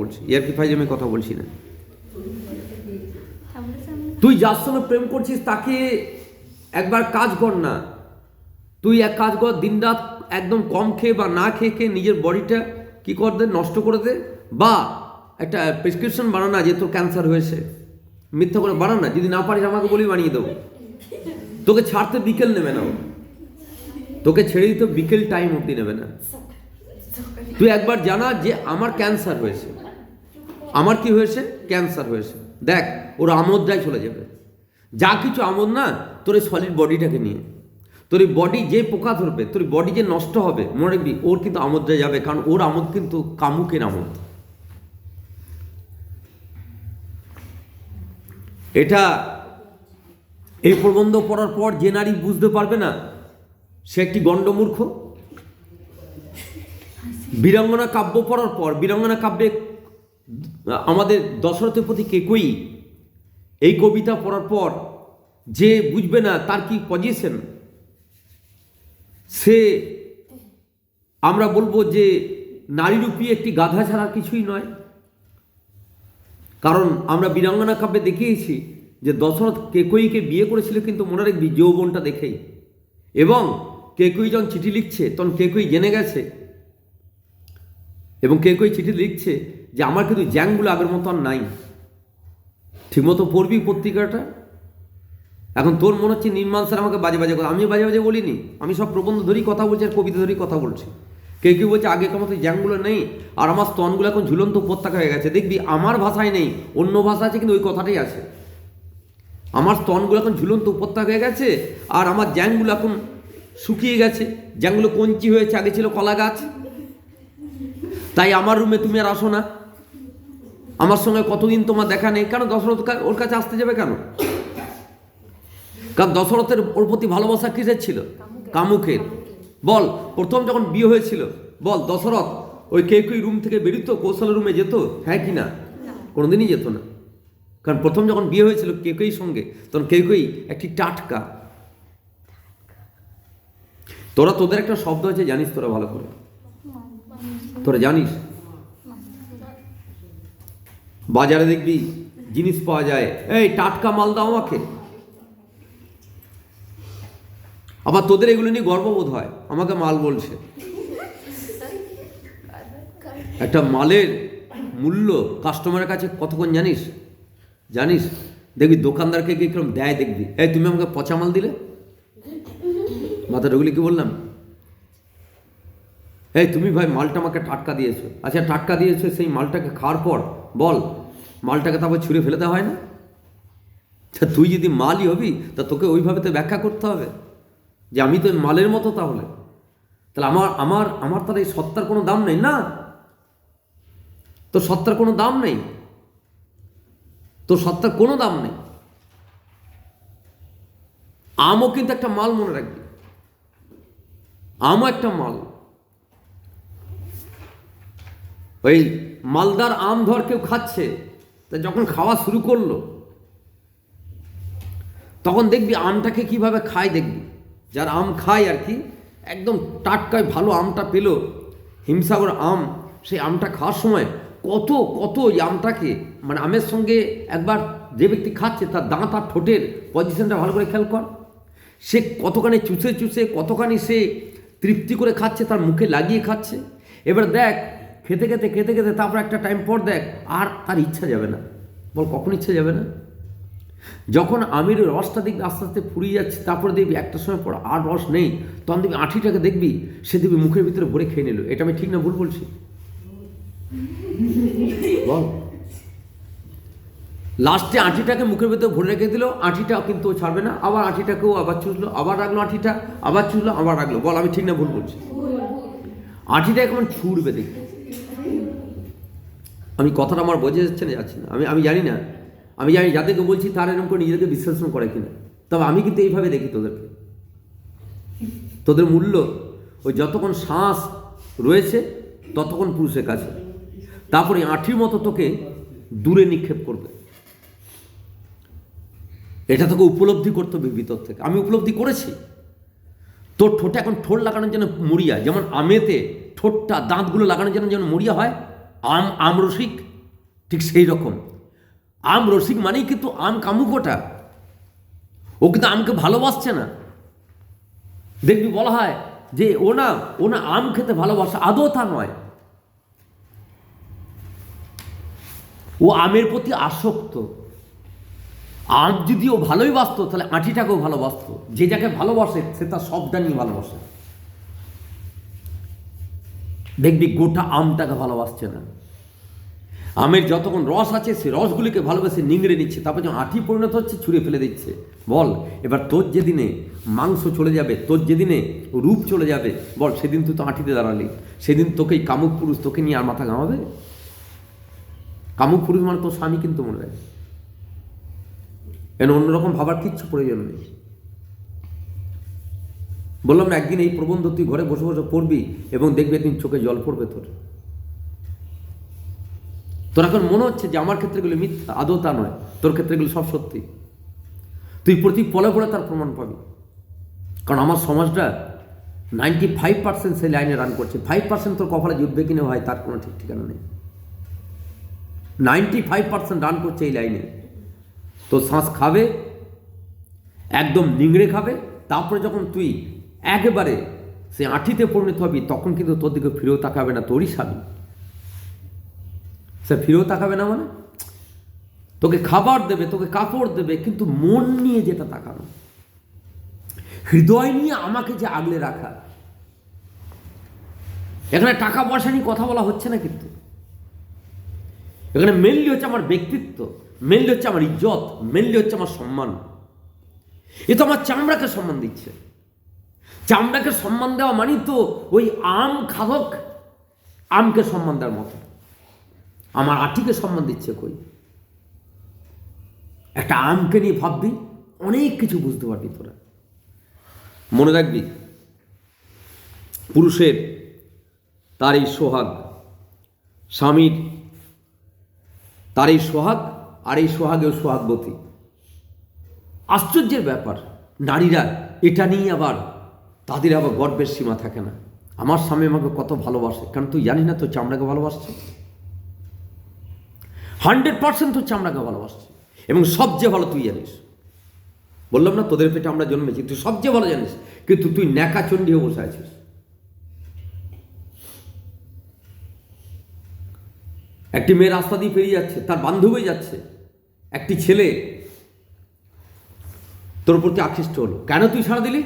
বলছি, ইয়ার্কি ফাইজলামের কথা বলছি না। তুই যার সঙ্গে প্রেম করছিস তাকে একবার কাজ কর না, তুই এক কাজ কর, দিনরাত একদম কম খেয়ে বা না খেয়ে নিজের বডিটা কি কর দে, নষ্ট করে দে, বা একটা প্রেসক্রিপশন বানানা যে তোর ক্যান্সার হয়েছে, মিথ্যা করে বানানা। যদি না পারিস আমাকে বলি বানিয়ে দেবো। তোকে ছাড়তে বিকেল নেবে না, তোকে ছেড়ে দিতে বিকেল টাইম অবধি নেবে না। তুই একবার জানা যে আমার ক্যান্সার হয়েছে, আমার কি হয়েছে, ক্যান্সার হয়েছে। দেখ ওর আমোদটাই চলে যাবে। যা কিছু আমোদ না তোর এই সলিড বডিটাকে নিয়ে, তোর এই বডি যে পোকা ধরবে, তোর বডি যে নষ্ট হবে, মনে রাখবি ওর কিন্তু আমোদটা যাবে। কারণ ওর আমোদ কিন্তু কামুকের আমোদ। এটা এই প্রবন্ধ পড়ার পর যে নারী বুঝতে পারবে না সে একটি গণ্ডমূর্খ। বীরাঙ্গনা কাব্য পড়ার পর, বীরাঙ্গনা কাব্যে আমাদের দশরথের প্রতি কেকই এই কবিতা পড়ার পর যে বুঝবে না তার কি পজিশন, সে আমরা বলবো যে নারীরূপী একটি গাধা ছাড়া কিছুই নয়। কারণ আমরা বীরাঙ্গনা কাব্যে দেখিয়েছি যে দশরথ কেকইকে বিয়ে করেছিল কিন্তু মনে রাখবি যৌবনটা দেখেই। এবং কেকই যখন চিঠি লিখছে তখন কেকই জেনে গেছে, এবং কেকই চিঠি লিখছে যে আমার কিন্তু জ্যাংগুলো আগের মতো আর নাই, ঠিকমতো পড়বি পত্রিকাটা। এখন তোর মনে হচ্ছে নির্মাণ স্যার আমাকে বাজে বাজে কথা, আমি বাজে বাজে বলিনি, আমি সব প্রবন্ধ ধরেই কথা বলছি আর কবিতা ধরেই কথা বলছি। কেউ বলছে আগেকার মতো জ্যাংগুলো নেই, আর আমার স্তনগুলো এখন ঝুলন্ত উপত্যকা হয়ে গেছে। দেখবি আমার ভাষায় নেই, অন্য ভাষা আছে, কিন্তু ওই কথাটাই আছে। আমার স্তনগুলো এখন ঝুলন্ত উপত্যকা হয়ে গেছে, আর আমার জ্যাংগুলো এখন শুকিয়ে গেছে, জ্যাংগুলো কঞ্চি হয়েছে, আগে ছিল কলা গাছ। তাই আমার রুমে তুমি আর আসো না, আমার সঙ্গে কতদিন তোমার দেখা নেই। কেন দশরথ ওর কাছে আসতে যাবে কেন? কারণ দশরথের ওর প্রতি ভালোবাসা কিসের ছিল? কামুকের। বল প্রথম যখন বিয়ে হয়েছিল, বল দশরথ ওই কেকই রুম থেকে বেরোত, কৌশলের রুমে যেত? হ্যাঁ কি না? কোনোদিনই যেত না। কারণ প্রথম যখন বিয়ে হয়েছিল কেকইর সঙ্গে, তখন কেকই একটি টাটকা। তোরা তোদের একটা শব্দ আছে জানিস, তোরা ভালো করে তোরা জানিস, বাজারে দেখবি জিনিস পাওয়া যায়, এই টাটকা মাল দাও আমাকে। আবার তোদের এগুলো নিয়ে গর্ববোধ হয়, আমাকে মাল বলছে। একটা মালের মূল্য কাস্টমারের কাছে কতক্ষণ জানিস? দেখবি দোকানদারকে কি কিরকম দেয়, দেখবি এই তুমি আমাকে পচা মাল দিলে, মাথা ঢুকলে কি বললাম, এই তুমি ভাই মালটা আমাকে টাটকা দিয়েছো, আচ্ছা টাটকা দিয়েছো, সেই মালটাকে খাওয়ার পর বল মালটাকে তারপর ছুঁড়ে ফেলে দেওয়া হয় না? তা তুই যদি মালই হবি তা তোকে ওইভাবে তো ব্যাখ্যা করতে হবে যে আমি তো মালের মতো, তাহলে আমার আমার আমার তার এই সত্তার কোনো দাম নেই না, তোর সত্তার কোনো দাম নেই, তোর সত্তার কোনো দাম নেই। আমও কিন্তু একটা মাল, মনে রাখবি, আমও একটা মাল। ওই মালদার আম ধর কেউ খাচ্ছে, তা যখন খাওয়া শুরু করলো তখন দেখবি আমটাকে কিভাবে খায়, দেখবি যারা আম খায় আর কি, একদম টাটকায় ভালো আমটা পেল, হিমসাগর আম, সেই আমটা খাওয়ার সময় কত কত ওই আমটাকে, মানে আমের সঙ্গে একবার যে ব্যক্তি খাচ্ছে তার দাঁত আর ঠোঁটের পজিশনটা ভালো করে খেয়াল কর, সে কতখানি চুষে চুষে কতখানি সে তৃপ্তি করে খাচ্ছে, তার মুখে লাগিয়ে খাচ্ছে। এবার দেখ খেতে খেতে খেতে খেতে তারপর একটা টাইম পর দেখ আর তার ইচ্ছা যাবে না, বল কখন ইচ্ছা যাবে না? যখন আমের রসটা দেখবি আস্তে আস্তে ফুরিয়ে যাচ্ছে, তারপরে দেখবি একটা সময় পর আর রস নেই, তখন দেখবি আঁঠিটাকে দেখবি সে দেখবি মুখের ভিতরে ভরে খেয়ে নিল। এটা আমি ঠিক না ভুল বলছি বল? লাস্টে আঁঠিটাকে মুখের ভিতরে ভরে রেখে দিল, আঁঠিটাও কিন্তু ও ছাড়বে না, আবার আঁঠিটাকেও আবার চুষলো, আবার রাখলো আঁঠিটা, আবার চুষলো, আবার রাখলো। বল আমি ঠিক না ভুল বলছি? আঁঠিটা কেমন ছুড়বে দেখি, আমি কথাটা আমার বোঝা যাচ্ছে না, যাচ্ছে না, আমি জানি না, আমি জানি যাদেরকে বলছি তারা এরকম করে নিজেদেরকে বিশ্লেষণ করে কিনা, তবে আমি কিন্তু এইভাবে দেখি তোদেরকে, তোদের মূল্য ওই যতক্ষণ শ্বাস রয়েছে ততক্ষণ পুরুষের কাছে, তারপরে আঁঠির মতো তোকে দূরে নিক্ষেপ করবে। এটা তোকে উপলব্ধি করতে হবে ভিতর থেকে। আমি উপলব্ধি করেছি, তোর ঠোঁটে এখন ঠোঁট লাগানোর জন্য মরিয়া, যেমন আমেতে ঠোঁটটা দাঁতগুলো লাগানোর জন্য যেমন মরিয়া হয়, আম রসিক ঠিক সেই রকম। আম রসিক মানেই কিন্তু আম কামুকোটা, ও কিন্তু আমকে ভালোবাসছে না। দেখবি বলা হয় যে ও না আম খেতে ভালোবাসে, আদৌ তা নয়, ও আমের প্রতি আসক্ত। আম যদি ও ভালোই বাসত তাহলে আঁঠিটাকেও ভালোবাসত। যে যাকে ভালোবাসে সে তার সবটা নিয়ে ভালোবাসে। দেখবি গোটা আমটাকে ভালোবাসছে না, আমের যতক্ষণ রস আছে সে রসগুলিকে ভালোবেসে নিংড়ে নিচ্ছে, তারপর যখন আঁঠি পরিণত হচ্ছে ছুঁড়ে ফেলে দিচ্ছে। বল এবার তোর যেদিনে মাংস চলে যাবে, তোর যেদিনে রূপ চলে যাবে, বল সেদিন তুই তো আঁঠিতে দাঁড়ালি, সেদিন তোকে এই কামুক পুরুষ তোকে নিয়ে আর মাথা ঘামাবে? কামুক পুরুষ মানে তোর স্বামী কিন্তু, মনে রাখ, কেন অন্যরকম ভাবার কিচ্ছু প্রয়োজন নেই। বললাম না একদিন এই প্রবন্ধ তুই ঘরে বসে বসে পড়বি এবং দেখবি একদিন চোখে জল পড়বে তোর এখন মনে হচ্ছে যে আমার ক্ষেত্রেগুলো মিথ্যা, আদৌ তা নয়, তোর ক্ষেত্রেগুলো সব সত্যি। তুই প্রতি পলে পলে তার প্রমাণ পাবি, কারণ আমার সমাজটা 95% সেই লাইনে রান করছে। 5% তোর কপালে জুটবে কিনা ভাই তার কোনো ঠিক ঠিকানা নেই। 95% রান করছে এই লাইনে। তোর শ্বাস খাবে, একদম নিংড়ে খাবে, তারপরে যখন তুই একেবারে সে আঁঠিতে পরিণত হবি তখন কিন্তু তোর দিকে ফিরেও তাকাবে না তোরই স্বামী। সে ফিরেও তাকাবে না মানে তোকে খাবার দেবে, তোকে কাপড় দেবে, কিন্তু মন নিয়ে যেটা তাকানো, হৃদয় নিয়ে আমাকে যে আগলে রাখা। এখানে টাকা পয়সা নিয়ে কথা বলা হচ্ছে না, কিন্তু এখানে মেনলি হচ্ছে আমার ব্যক্তিত্ব, মেনলি হচ্ছে আমার ইজ্জত, মেনলি হচ্ছে আমার সম্মান। এ তো আমার চামড়াকে সম্মান দিচ্ছে। চামড়াকে সম্মান দেওয়া মানে তো ওই আম খাদক আমকে সম্মান দেওয়ার মতো। আমার আঁঠিকে সম্মান দিচ্ছে কই? একটা আমকে নিয়ে ভাববি, অনেক কিছু বুঝতে পারবি তোরা। মনে রাখবি, পুরুষের তার এই সোহাগ, স্বামীর তার এই সোহাগ, আর এই সোহাগেও সোহাগবতী। আশ্চর্যের ব্যাপার, নারীরা এটা নিয়ে আবার তাদের আবার গর্বের সীমা থাকে না। আমার স্বামী আমাকে কত ভালোবাসে, কারণ তুই জানিস না তোর চামড়াকে ভালোবাসছে। 100% তোর চামড়াকে ভালোবাসছে, এবং সবচেয়ে ভালো তুই জানিস। বললাম না তোদের পেটে আমরা জন্মেছি, তুই সবচেয়ে ভালো জানিস, কিন্তু তুই ন্যাকা চণ্ডী হয়ে বসে আছিস। একটি মেয়ে রাস্তা দিয়ে পেরিয়ে যাচ্ছে, তার বান্ধবী যাচ্ছে, একটি ছেলে তোর প্রতি আকৃষ্ট হলো, কেন তুই সাড়া দিলি?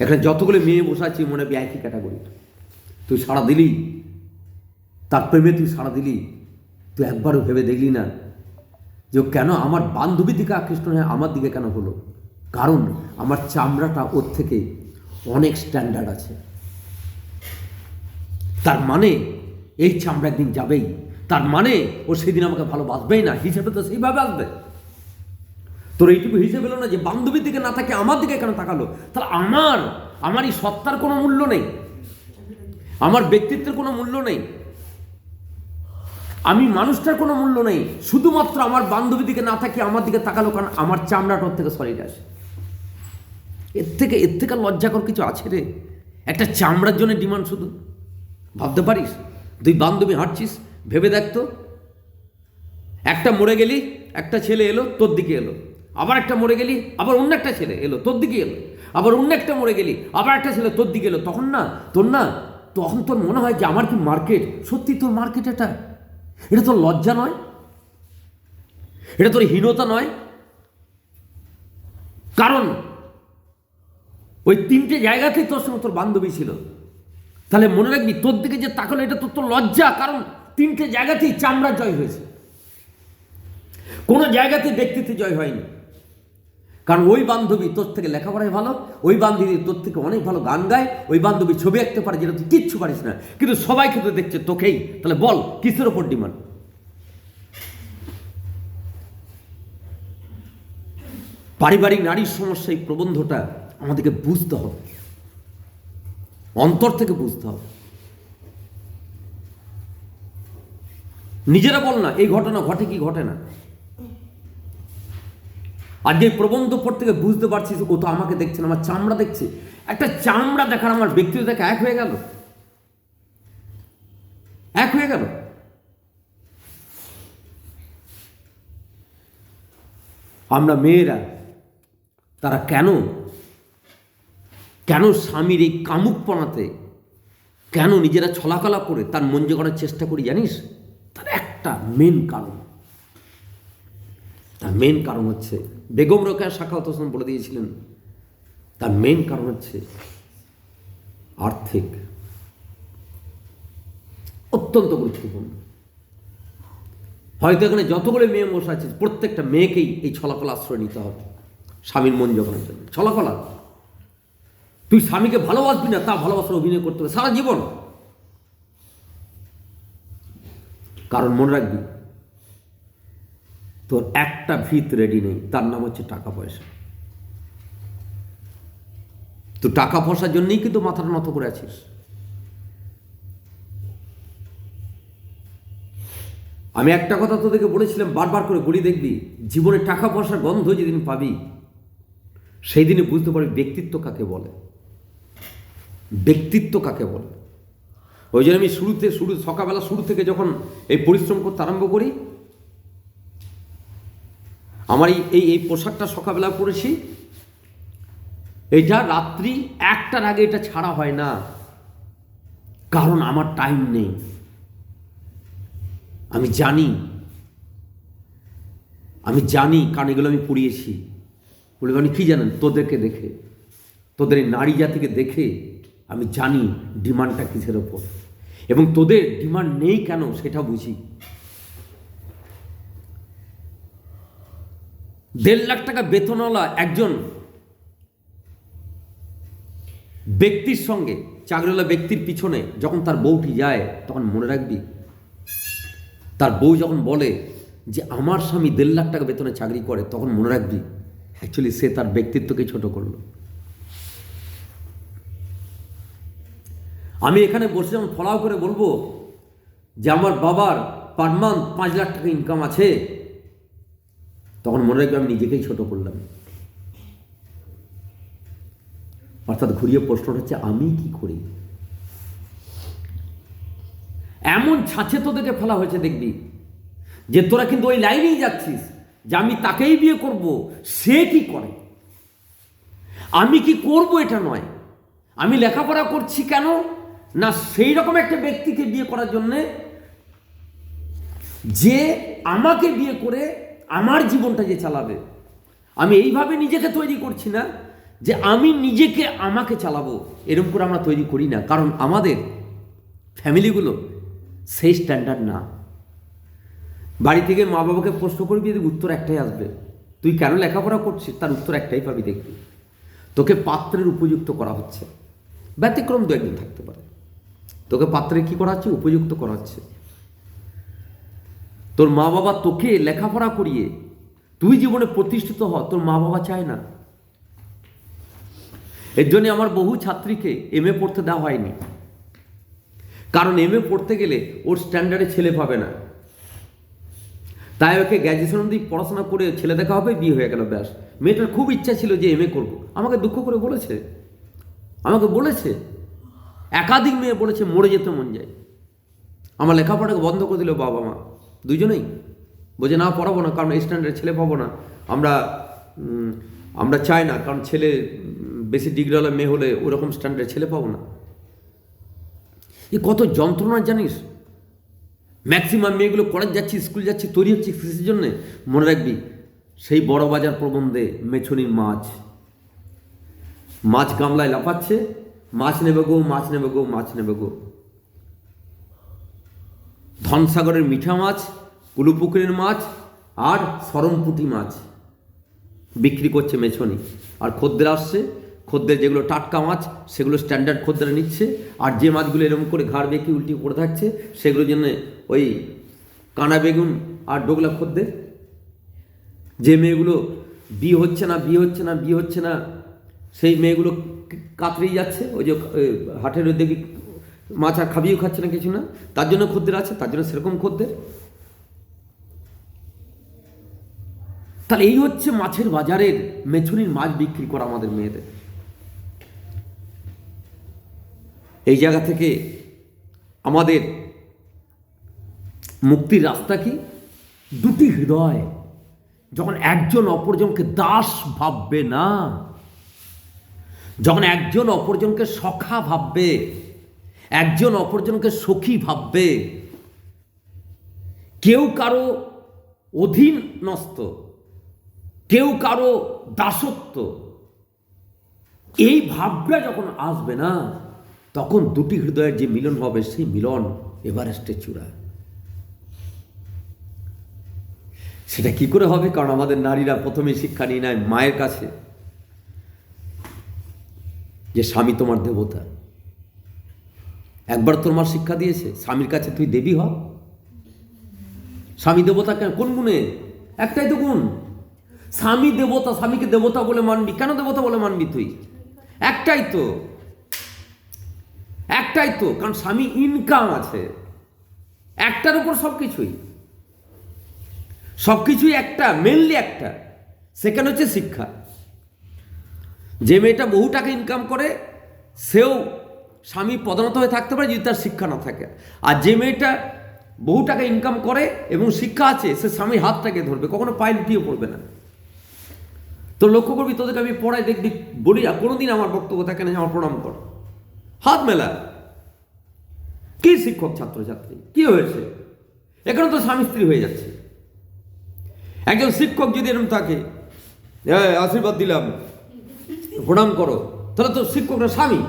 এখানে যতগুলো মেয়ে বসে আছি মনে হয় একই ক্যাটাগরি, তুই সাড়া দিলি, তার প্রেমে তুই সাড়া দিলি। তুই একবারও ভেবে দেখলি না যে কেন আমার বান্ধবীর দিকে আকৃষ্ট হয়ে আমার দিকে কেন হলো? কারণ আমার চামড়াটা ওর থেকে অনেক স্ট্যান্ডার্ড আছে। তার মানে এই চামড়া একদিন যাবেই, তার মানে ও সেদিন আমাকে ভালোবাসবেই না, হিসেবে তো সেইভাবে আসবে। তোর এইটুকু হিসেবে এলো না যে বান্ধবীর দিকে না থাকে আমার দিকে কেন তাকালো? তাহলে আমার এই সত্তার কোনো মূল্য নেই, আমার ব্যক্তিত্বের কোনো মূল্য নেই, আমি মানুষটার কোনো মূল্য নেই, শুধুমাত্র আমার বান্ধবীর দিকে না থাকে আমার দিকে তাকালো কারণ আমার চামড়াটা ওর থেকে সরিয়ে আসে। এর থেকে লজ্জাকর কিছু আছে রে? একটা চামড়ার জন্য ডিমান্ড শুধু? ভাবতে পারিস? তুই বান্ধবী হাঁটছিস, ভেবে দেখতো, একটা মরে গেলি, একটা ছেলে এলো তোর দিকে এলো, আবার একটা মরে গেলি, আবার অন্য একটা ছেলে এলো তোর দিকে এলো, আবার অন্য একটা মরে গেলি, আবার একটা ছেলে তোর দিকে এলো, তখন তোর মনে হয় যে আমার কি মার্কেট? সত্যি তোর মার্কেট এটা তোর লজ্জা নয়? এটা তোর হীনতা নয়? কারণ ওই তিনটে জায়গাতেই তোর সঙ্গে তোর বান্ধবী ছিল। তাহলে মনে রাখবি, তোর দিকে যে তাকালো এটা তোর লজ্জা, কারণ তিনটে জায়গাতেই চামড়া জয় হয়েছে, কোনো জায়গাতে ব্যক্তিত্বে জয় হয়নি। কারণ ওই বান্ধবী তোর থেকে লেখাপড়ায় ভালো, ওই বান্ধবী তোর থেকে অনেক ভালো গান গায়, ওই বান্ধবী ছবি আঁকতে পারে যেটা তুই কিচ্ছু পারিস না, কিন্তু সবাইকে তো দেখছে তোকেই। তাহলে বল কিসের ওপর ডিমান্ড? পারিবারিক নারীর সমস্যা, এই প্রবন্ধটা আমাদেরকে বুঝতে হবে, অন্তর থেকে বুঝতে হবে। নিজেরা বল না এই ঘটনা ঘটে কি ঘটে না? আর যে প্রবন্ধ পর থেকে বুঝতে পারছিস ও তো আমাকে দেখছে না, আমার চামড়া দেখছে। একটা চামড়া দেখার আমার ব্যক্তিত্ব দেখা এক হয়ে গেল, এক হয়ে গেল। আমরা মেয়েরা তারা কেন স্বামীর এই কামুকপনাতে কেন নিজেরা ছলাকলা করে তার মন জোগানোর চেষ্টা করি জানিস? তার একটা মেন কারণ হচ্ছে বেগম রোকেয়া সাখাওয়াত হোসেন বলে দিয়েছিলেন, তার মেন কারণ হচ্ছে আর্থিক। অত্যন্ত গুরুত্বপূর্ণ। হয়তো এখানে যতগুলো মেয়ে বসে আছে প্রত্যেকটা মেয়েকেই এই ছলাকলা আশ্রয় নিতে হবে স্বামীর মন জোগানোর জন্য। ছলাকলা, তুই স্বামীকে ভালোবাসবি না, তা ভালোবাসার অভিনয় করতে হবে সারা জীবন। কারণ মনে রাখবি, তোর একটা ভিত রেডি নেই, তার নাম হচ্ছে টাকা পয়সা। তো টাকা পয়সার জন্যই কিন্তু মাথাটা নত করে আছিস। আমি একটা কথা তোদেরকে বলেছিলাম, বারবার করে বলি, দেখবি জীবনে টাকা পয়সার গন্ধ যেদিন পাবি সেই দিনে বুঝতে পারবি ব্যক্তিত্ব কাকে বলে, ব্যক্তিত্ব কাকে বলে। ওই জন্য আমি সকালবেলা শুরু থেকে যখন এই পরিশ্রম করতে আরম্ভ করি, আমার এই পোশাকটা সকালবেলা পরেছি, এইটা রাত্রি 1টার আগে এটা ছাড়া হয় না, কারণ আমার টাইম নেই। আমি জানি কারণ এগুলো আমি পড়িয়েছি। বলে মানে কি জানেন? তোদেরকে দেখে, তোদের এই নারী জাতিকে দেখে আমি জানি ডিমান্ডটা কিসের ওপর, এবং তোদের ডিমান্ড নেই কেন সেটা বুঝি। 1.5 লাখ টাকা বেতনওয়ালা একজন ব্যক্তির সঙ্গে, চাকরিওয়ালা ব্যক্তির পিছনে যখন তার বউটি যায়, তখন মনে রাখবি তার বউ যখন বলে যে আমার স্বামী 1.5 লাখ টাকা বেতনে চাকরি করে, তখন মনে রাখবি অ্যাকচুয়ালি সে তার ব্যক্তিত্বকে ছোট করলো। আমি এখানে বসে যখন ফলাও করে বলবো যে আমার বাবার পার মান্থ 5 লাখ টাকা ইনকাম আছে, তখন মনে রাখবি আমি নিজেকেই ছোট করলাম। অর্থাৎ ঘুরিয়ে প্রশ্নটা হচ্ছে আমি কি করি। এমন ছাঁচে তোদেরকে ফেলা হয়েছে দেখবি যে তোরা কিন্তু ওই লাইনেই যাচ্ছিস, যে আমি তাকেই বিয়ে করব, সে কি করে, আমি কি করব এটা নয়। আমি লেখাপড়া করছি কেন না সেই রকম একটা ব্যক্তিকে বিয়ে করার জন্যে যে আমাকে বিয়ে করে আমার জীবনটা যে চালাবে। আমি এইভাবে নিজেকে তৈরি করছি না যে আমি নিজেকে আমাকে চালাবো, এরকম করে আমরা তৈরি করি না, কারণ আমাদের ফ্যামিলিগুলো সেই স্ট্যান্ডার্ড না। বাড়ি থেকে মা বাবাকে প্রশ্ন করবি, উত্তর একটাই আসবে, তুই কেন লেখাপড়া করছিস, তার উত্তর একটাই পাবি, দেখবি তোকে পাত্রের উপযুক্ত করা হচ্ছে। ব্যতিক্রম দু একদিন থাকতে পারে, তোকে পাত্রে কি করা হচ্ছে, উপযুক্ত করা হচ্ছে। তোর মা বাবা তোকে লেখাপড়া করিয়ে তুই জীবনে প্রতিষ্ঠিত হ, তোর মা বাবা চায় না। এর জন্য আমার বহু ছাত্রীকে MA পড়তে দেওয়া হয়নি, কারণ MA পড়তে গেলে ওর স্ট্যান্ডার্ডে ছেলে পাবে না, তাই ওকে গ্র্যাজুয়েশন অবধি পড়াশোনা করে ছেলে দেখা হবে, বিয়ে হয়ে গেল, ব্যাস। মেয়েটার খুব ইচ্ছা ছিল যে MA করবো, আমাকে দুঃখ করে বলেছে, আমাকে বলেছে, একাধিক মেয়ে বলেছে মরে যেতে মন যায়। আমার লেখাপড়াকে বন্ধ করে দিল বাবা মা দুজনেই, বোঝে না পড়াবো না, কারণ এই স্ট্যান্ডার্ডে ছেলে পাবো না, আমরা চাই না, কারণ ছেলে বেশি ডিগ্রিওয়ালা মেয়ে হলে ওরকম স্ট্যান্ডার্ডে ছেলে পাবো না। এ কত যন্ত্রণা জানিস। ম্যাক্সিমাম মেয়েগুলো কলেজ যাচ্ছি, স্কুল যাচ্ছি, তৈরি হচ্ছে কৃষির জন্যে। মনে রাখবি, সেই বড় বাজার প্রবন্ধে মেছনির মাছ গামলায় লাফাচ্ছে, মাছ নেবে গো, মাছ নেবে গো, মাছ নেবে গো। ধনসাগরের মিঠা মাছ, কুলুপুকুরের মাছ আর সরমপুটি মাছ বিক্রি করছে মেছনি, আর খদ্দের আসছে, খদ্দের যেগুলো টাটকা মাছ সেগুলো স্ট্যান্ডার্ড খদ্দের নিচ্ছে, আর যে মাছগুলো এরকম করে ঘাড় বেঁকে উল্টি পড়ে থাকছে সেগুলোর জন্য ওই কানা বেগুন আর ডোগলা খদ্দের। যে মেয়েগুলো বিয়ে হচ্ছে না সেই মেয়েগুলো কাতরেই যাচ্ছে, ওই যে হাটের দেখি মাছ আর খাবিও খাচ্ছে না, কিছু না, তার জন্য খদ্দের আছে, তার জন্য সেরকম খদ্দের। তাহলে এই হচ্ছে মাছের বাজারের মেছুনির মাছ বিক্রি করা আমাদের মেয়েদের। এই জায়গা থেকে আমাদের মুক্তির রাস্তা কি? দুটি হৃদয় যখন একজন অপরজনকে দাস ভাববে না, যখন একজন অপরজনকে সখা ভাববে, একজন অপরজনকে সখী ভাববে, কেউ কারো অধীনস্থ, কেউ কারো দাসত্ব, এই ভাবনা যখন আসবে না, তখন দুটি হৃদয়ের যে মিলন হবে, সেই মিলন এভারেস্টের চূড়া। সেটা কি করে হবে? কারণ আমাদের নারীরা প্রথমে শিক্ষা নিয়ে নেয় মায়ের কাছে, যে স্বামী তোমার দেবতা। একবার তোর মা শিক্ষা দিয়েছে স্বামীর কাছে তুই দেবী হ। স্বামী দেবতা কেন? কোন গুণে? একটাই তো গুণ, স্বামী দেবতা। স্বামীকে দেবতা বলে মানবি কেন? দেবতা বলে মানবি তুই? একটাই তো, কারণ স্বামী ইনকাম আছে, একটার উপর সবকিছুই একটা, মেনলি একটা। সেখানে হচ্ছে শিক্ষা। যে মেয়েটা বহু টাকা ইনকাম করে সেও স্বামী পদোন্নত হয়ে থাকতে পারে যদি তার শিক্ষা না থাকে, আর যে মেয়েটা বহু টাকা ইনকাম করে এবং শিক্ষা আছে সে স্বামীর হাতটাকে ধরবে, কখনো পায়ে লুটিয়ে পড়বে না। তো লক্ষ্য করবি, তোদেরকে আমি পড়াই দেখবি, বলি না কোনোদিন আমার বক্তব্য থাকে না আমার প্রণাম কর, হাত মেলা। কি শিক্ষক ছাত্রছাত্রী কি হয়েছে? এখানে তো স্বামী স্ত্রী হয়ে যাচ্ছে। একজন শিক্ষক যদি এরকম থাকে, আশীর্বাদ দিলাম, প্রণাম করো, তাহলে তো শিক্ষকরা স্বামী,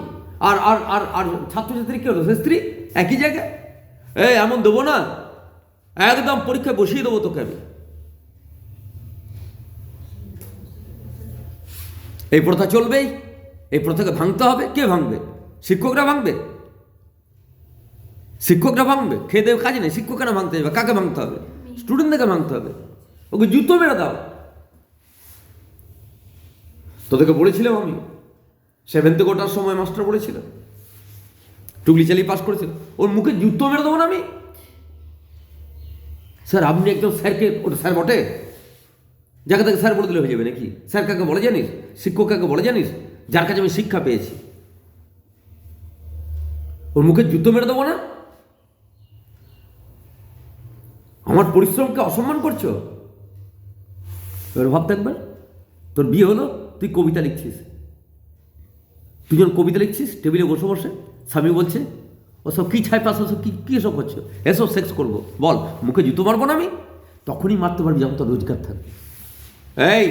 আর আর আর আর ছাত্রছাত্রী কি হলো? সে স্ত্রী। একই জায়গায় এমন দেবো না, একদম পরীক্ষায় বসিয়ে দেবো তোকে আমি। এই প্রথা চলবেই, এই প্রথাকে ভাঙতে হবে। কে ভাঙবে? শিক্ষকরা ভাঙবে। খেয়ে দেবে কাজ নেই, শিক্ষক কেন ভাঙতে যাবে? কাকে ভাঙতে হবে? স্টুডেন্টদেরকে ভাঙতে হবে। ওকে জুতো মেরে দাও। তোদেরকে বলেছিলাম আমি, 7th কোটার সময় মাস্টার বলেছিল, টুকলি চালিয়ে পাস করেছিল, ওর মুখে জুতো মেরে দেবো না আমি। স্যার আপনি একজন স্যারকে, ওটা স্যার বটে, যাকে তাকে স্যার বলে দিলে হয়ে যাবে নাকি? স্যার কাকে বলে জানিস? শিক্ষক কাকে বলে জানিস? যার কাছে আমি শিক্ষা পেয়েছি। ওর মুখে জুতো মেরে দেবো না? আমার পরিশ্রমকে অসম্মান করছো? এবার ভাবতে একবার, তোর বিয়ে হলো, তুই কবিতা লিখছিস, তুই যখন কবিতা লিখছিস টেবিলে বসে বসে, স্বামী বলছে ওসব কী ছাই পাস, ওসব কী এসব করছো, এসব সেক্স করবো, বল মুখে জুতো মারবো না আমি? তখনই মারতে পারবি যখন তোর রোজগার থাকবে। এই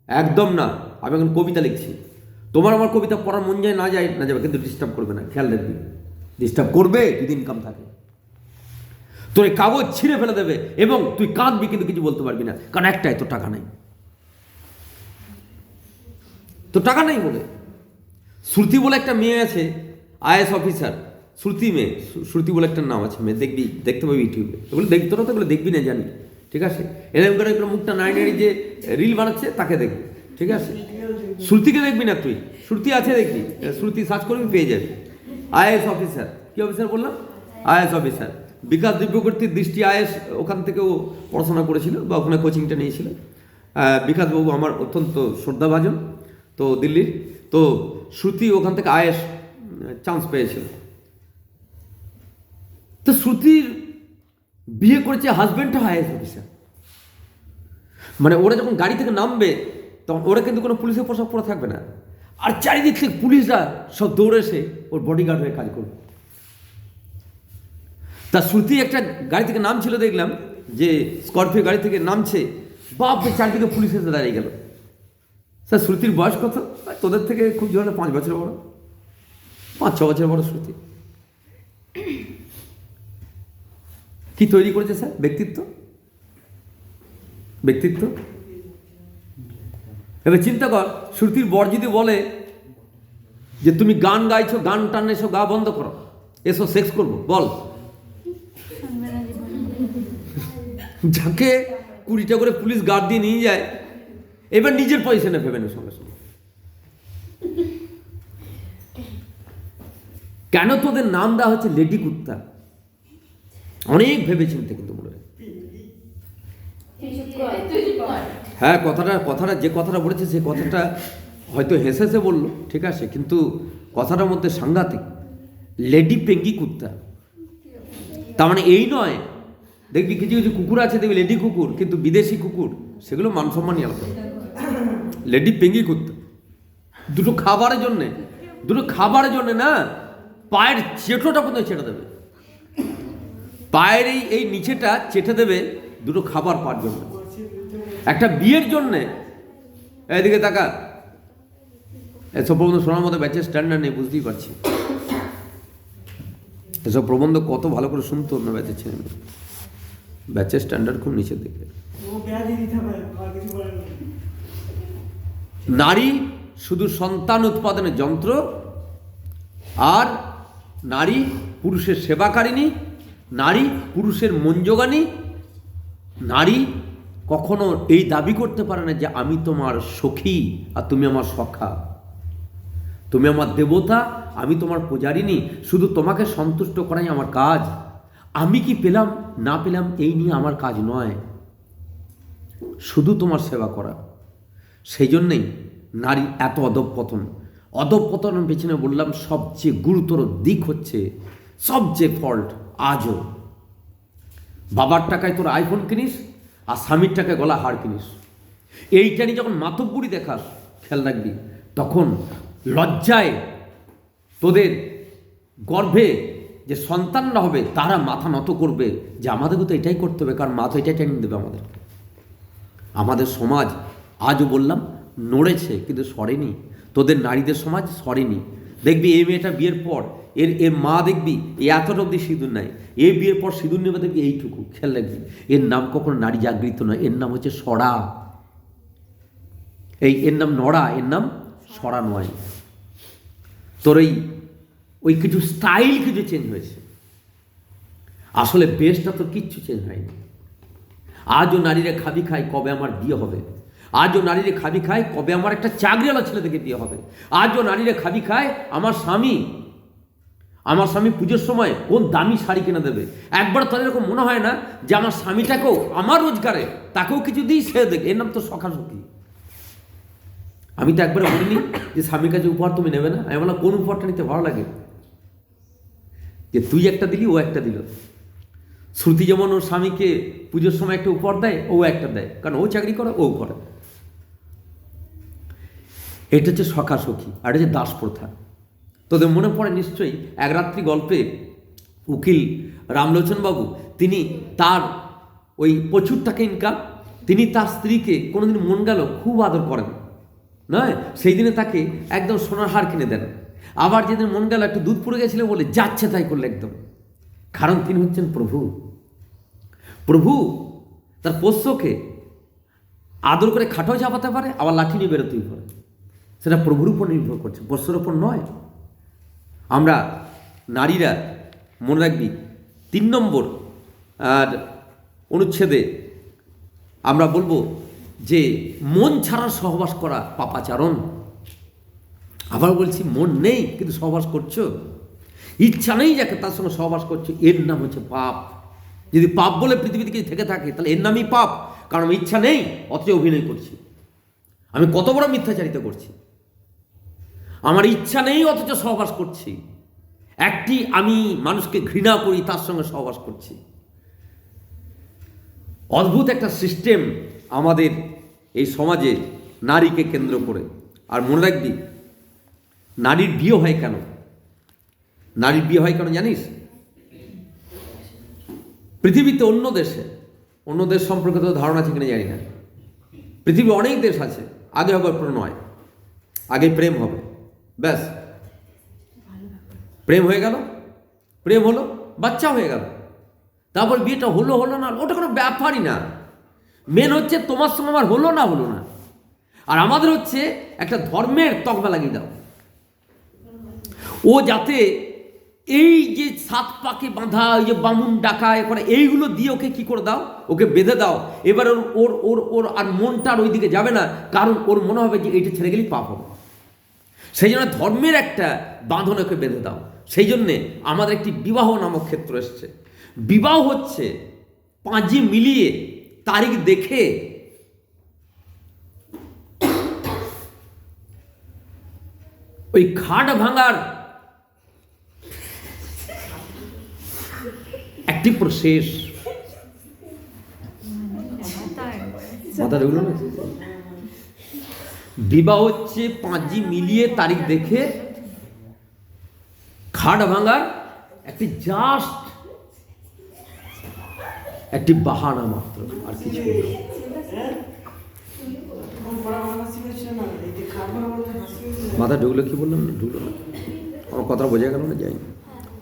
একদম না, আমি এখন কবিতা লিখছি, তোমার আমার কবিতা পড়ার মন যায় না যাবে, কিন্তু ডিস্টার্ব করবে না, খেয়াল রাখবি। ডিস্টার্ব করবে যদি ইনকাম থাকে, তোর এই কাগজ ছিঁড়ে ফেলে দেবে এবং তুই কাঁদবি কিন্তু কিছু বলতে পারবি না, কারণ একটাই, তোর টাকা নেই, তোর টাকা নেই বলে। শ্রুতি বলে একটা মেয়ে আছে, আইএস অফিসার, শ্রুতি বলে একটা নাম আছে মেয়ে, দেখবি, দেখতে পাবি ইউটিউবে, ওগুলো দেখতো না, তো ওগুলো দেখবি না জানি, ঠিক আছে? এরকম করে মুখটা নাড়ি যে রিল বানাচ্ছে তাকে দেখবি, ঠিক আছে? শ্রুতিকে দেখবি না তুই, শ্রুতি আছে দেখবি, শ্রুতি সার্চ করবি পেয়ে যাবি। আইএস অফিসার, কি অফিসার বললাম? IS officer. বিকাশ দিব্যকর্তীর দৃষ্টি আইএস, ওখান থেকে ও পড়াশোনা করেছিল বা ওখানে কোচিংটা নিয়েছিল। বিকাশবাবু আমার অত্যন্ত শ্রদ্ধাভাজন, তো দিল্লির, তো শ্রুতি ওখান থেকে আইএস চান্স পেয়েছিল। তো শ্রুতির বিয়ে করেছে হাজব্যান্ডটা আইএস অফিসার। মানে ওরা যখন গাড়ি থেকে নামবে তখন ওরা কিন্তু কোনো পুলিশের পোশাক পরে থাকবে না, আর চারিদিক থেকে পুলিশরা সব দৌড়ে এসে ওর বডিগার্ড হয়ে কাজ করবে। তা শ্রুতি একটা গাড়ি থেকে নামছিল, দেখলাম যে স্করপিও গাড়ি থেকে নামছে, বাপরে চারদিকে পুলিশ এসে দাঁড়িয়ে গেল। স্যার শ্রুতির বয়স কত? তোদের থেকে খুব জোরে 5 বছর বড়, 5-6 বছর বড় শ্রুতি। কি তৈরি করেছে স্যার? ব্যক্তিত্ব। এবার চিন্তা কর, শ্রুতির বর যদি বলে যে তুমি গান গাইছো, গান টান এসব গা বন্ধ করো, এসব সেক্স করবো, বল? যাকে 20টা করে পুলিশ গার্ড দিয়ে নিয়ে যায়, এবার নিজের পজিশনে ভেবে না সঙ্গে সঙ্গে। কেন তোদের নাম দেওয়া হচ্ছে লেডি কুত্তা? অনেক ভেবেচিন্তে কিন্তু মনে হয়। হ্যাঁ, কথাটা যে কথাটা বলেছে সে কথাটা হয়তো হেসে বললো, ঠিক আছে, কিন্তু কথাটার মধ্যে সাংঘাতিক। লেডি পেঙ্গি কুত্তা, তার মানে এই নয়, দেখবি কিছু কিছু কুকুর আছে, দেখবি লেডি কুকুর, কিন্তু বিদেশি কুকুর, সেগুলো মান সম্মানই আলাদা। লেডি পেঙ্গি কুত্তা দুটো খাবারের জন্যে না, পায়ের চেটোটা পর্যন্ত চেটে দেবে, পায়ের এই নিচেটা চেটে দেবে দুটো খাবার পাওয়ার জন্য। একটা বিয়ের জন্যে, এদিকে তাকা, এসব প্রবন্ধ শোনার মতো ব্যাচের স্ট্যান্ডার্ড নেই, বুঝতেই পারছি। এসব প্রবন্ধ কত ভালো করে শুনতো অন্য ব্যাচের ছেলে মেয়ে, ব্যাচের স্ট্যান্ডার্ড খুব নিচের দিকে। নারী শুধু সন্তান উৎপাদনের যন্ত্র, আর নারী পুরুষের সেবাকারিণী, নারী পুরুষের মন যোগানী। নারী কখনো এই দাবি করতে পারে না যে আমি তোমার সখী আর তুমি আমার সখা, তুমি আমার দেবতা, আমি তোমার পূজারিণী, শুধু তোমাকে সন্তুষ্ট করাই আমার কাজ, আমি কি পেলাম না পেলাম এই নিয়ে আমার কাজ নয়, শুধু তোমার সেবা করা। সেই জন্যেই নারীর এত অধঃপতনের পেছনে বললাম সবচেয়ে গুরুতর দিক হচ্ছে, সবচেয়ে ফল্ট আজও, বাবার টাকায় তোর আইফোন কিনিস আর স্বামীর টাকায় গলা হার কিনিস, এইটা নিয়ে যখন মাতব্বরি দেখাস, খেয়াল রাখবি, তখন লজ্জায় তোদের গর্ভে যে সন্তানরা হবে তারা মাথা নত করবে যে আমাদেরকে তো এটাই করতে হবে, কারণ মা তো এটাই ট্রেনিং দেবে আমাদের। আমাদের সমাজ আজও বললাম নড়েছে কিন্তু সরেনি, তোদের নারীদের সমাজ সরেনি। দেখবি এই মেয়েটা বিয়ের পর এর মা দেখবি এতটা অব্দি সিঁদুর নাই, এই বিয়ের পর সিঁদুর নেবে দেখবি এইটুকু, খেয়াল রাখবি। এর নাম কখনো নারী জাগৃত নয়, এর নাম হচ্ছে সরা। এর নাম নড়া, এর নাম সরা নয়। তোর ওই কিছু স্টাইল কিছু চেঞ্জ হয়েছে, আসলে বেশটা তোর কিচ্ছু চেঞ্জ হয়নি। আজও নারীরা খাবি খায় কবে আমার বিয়ে হবে, আজও নারীরা খাবি খায় কবে আমার একটা চাকরিওয়ালা ছেলে থেকে বিয়ে হবে, আজও নারীরা খাবি খায় আমার স্বামী পুজোর সময় কোন দামি শাড়ি কিনে দেবে। একবার তাদের এরকম মনে হয় না যে আমার স্বামীটাকেও আমার রোজগারে তাকেও কিছু দিই, সে দেখ, এর নাম তো সখাসখি। আমি তো একবারে বলিনি যে স্বামীর কাছে উপহার তুমি নেবে না, আমি বললাম কোন উপহারটা নিতে ভালো লাগে, যে তুই একটা দিলি ও একটা দিল। শ্রুতি যেমন ওর স্বামীকে পুজোর সময় একটা উপহার দেয়, ও একটা দেয়, কারণ ও চাকরি করে, ও করে। এটা হচ্ছে সখা সখী, আর এটা হচ্ছে দাস প্রথা। তোদের মনে পড়ে নিশ্চয়ই এক রাত্রি গল্পে উকিল রামলোচন বাবু, তিনি তার ওই প্রচুর টাকা ইনকাম, তিনি তার স্ত্রীকে কোনোদিন মন গেল খুব আদর করেন, নয় সেই দিনে তাকে একদম সোনার হার কিনে দেন। আবার যেদিন মন গেল একটু দুধ পড়ে গেছিল বলে যাচ্ছে তাই করলে একদম, কারণ তিনি হচ্ছেন প্রভু। প্রভু তার পোষ্যকে আদর করে খাটাও চাপাতে পারে, আবার লাঠি নিয়ে বেরোতেই পারে। সেটা প্রভুর উপর নির্ভর করছে, পোষ্যের ওপর নয়। আমরা নারীরা মনে রাখবি 3 নম্বর আর অনুচ্ছেদে আমরা বলবো যে মন ছাড়া সহবাস করা পাপাচারণ। আবার বলছি, মন নেই কিন্তু সহবাস করছো, ইচ্ছা নেই যাকে তার সঙ্গে সহবাস করছো, এর নাম হচ্ছে পাপ। যদি পাপ বলে পৃথিবীতে কিছু থেকে থাকে তাহলে এর নামই পাপ, কারণ আমি ইচ্ছা নেই অথচ অভিনয় করছি। আমি কত বড় মিথ্যাচারিতা করছি, আমার ইচ্ছা নেই অথচ সহবাস করছি। একটি আমি মানুষকে ঘৃণা করি, তার সঙ্গে সহবাস করছি। অদ্ভুত একটা সিস্টেম আমাদের এই সমাজে নারীকে কেন্দ্র করে। আর মনে রাখবি, নারীর বিয়ে হয় কেন? নারীর বিয়ে হয় কেন জানিস? পৃথিবীতে অন্য দেশ সম্পর্কে তো ধারণা আছে কিনা জানি না, পৃথিবীর অনেক দেশ আছে, আগে হবে প্রণয়, আগে প্রেম হবে, ব্যাস প্রেম হয়ে গেল, প্রেম হলো, বাচ্চা হয়ে গেল, তারপর বিয়েটা হলো না, ওটা কোনো ব্যাপারই না। মেন হচ্ছে তোমার সঙ্গে আমার হলো না। আর আমাদের হচ্ছে একটা ধর্মের তকমা লাগিয়ে দাও, ও যাতে এই যে 7 পাকে বাঁধা, ওই যে বামুন ডাকা করে, এইগুলো দিয়ে ওকে কি করে দাও, ওকে বেঁধে দাও। এবার ওর ওর ওর আর মনটা আর ওই দিকে যাবে না, কারণ ওর মনে হবে যে এইটা ছেড়ে গেলেই পাপ হবে। সেই জন্য ধর্মের একটা বাঁধন ওকে বেঁধে দাও। সেই জন্যে আমাদের একটি বিবাহ নামক ক্ষেত্র এসছে। বিবাহ হচ্ছে পাঁজি মিলিয়ে তারিখ দেখে ওই খাট ভাঙার একটি প্রসেস। বিবাহ হচ্ছে পাঁজি মিলিয়ে তারিখ দেখে খাট ভাঙার একটি জাস্ট একটি বাহানা মাত্র, আর কিছু না। মাথা ঢুকলো, কি বললাম না, ঢুকলো না, আমার কথা বোঝা গেল না, যায়নি।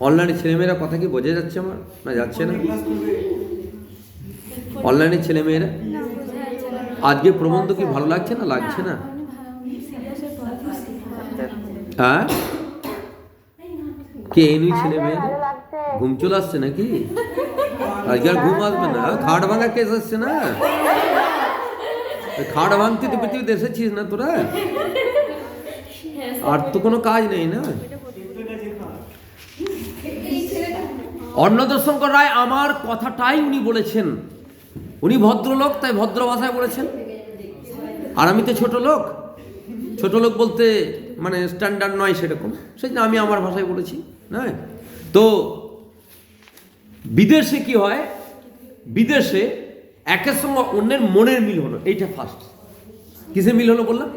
অনলাইনে ছেলেমেয়েরা কথা কি বোঝা যাচ্ছে আমার, না যাচ্ছে না? অনলাইনে ছেলেমেয়েরা আজকে প্রবন্ধ কি ভালো লাগছে না, লাগছে না? হ্যাঁ, কে এনুই ছেলেমেয়েরা ঘুম চলে আসছে নাকি? আজকে আর ঘুম আসবে না, খাট ভাঙা কেস আসছে না? খাট ভাঙতে তো পৃথিবীতে এসেছিস না তোরা, আর তো কোনো কাজ নেই না। অন্নদর্শনকর রায় আমার কথাটাই উনি বলেছেন, উনি ভদ্রলোক, তাই ভদ্র ভাষায় বলেছেন। আর আমি তো ছোট লোক বলতে মানে স্ট্যান্ডার্ড নয় সেরকম, সেই জন্য আমি আমার ভাষায় বলেছি, নয় তো। বিদেশে কি হয়, বিদেশে একের সঙ্গে অন্যের মনের মিল হলো, এইটা ফার্স্ট। কিসের মিল হলো বললাম?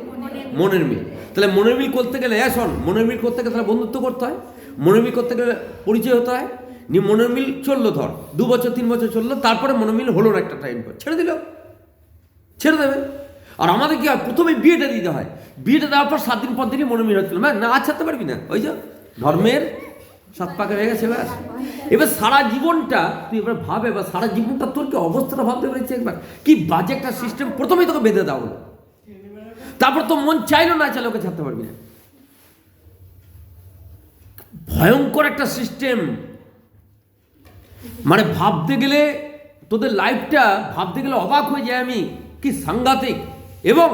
মনের মিল। তাহলে মনের মিল করতে গেলে, শোন, মনের মিল করতে গেলে তাহলে বন্ধুত্ব করতে হয়, মনের মিল করতে গেলে পরিচয় হতে হয়। মনের মিল চললো, ধর 2 বছর 3 বছর চললো, তারপরে মনের মিল হলো না, একটা টাইম পর ছেড়ে ছেড়ে দেবে। আর আমাদের কি হয়, প্রথমে বিয়েটা দিতে হয়, বিয়েটা দেওয়ার পর 7 দিন পর দিনই মনের মিল হচ্ছিল, না আজ ছাড়তে পারবি না, ওই যে ধর্মের 7 পাকে হয়ে গেছে ব্যাস। এবার সারা জীবনটা তুই এবার ভাব, এবার সারা জীবনটা তোর কি অবস্থাটা ভাবতে পেরেছি একবার, কি বাজে একটা সিস্টেম। প্রথমেই তোকে বেঁধে দেওয়া হলো, তারপর তো মন চাইলো না চাইলে ওকে ছাড়তে পারবি না। ভয়ঙ্কর একটা সিস্টেম, মানে ভাবতে গেলে তোদের লাইফটা ভাবতে গেলে অবাক হয়ে যায় আমি, কি সাংঘাতিক। এবং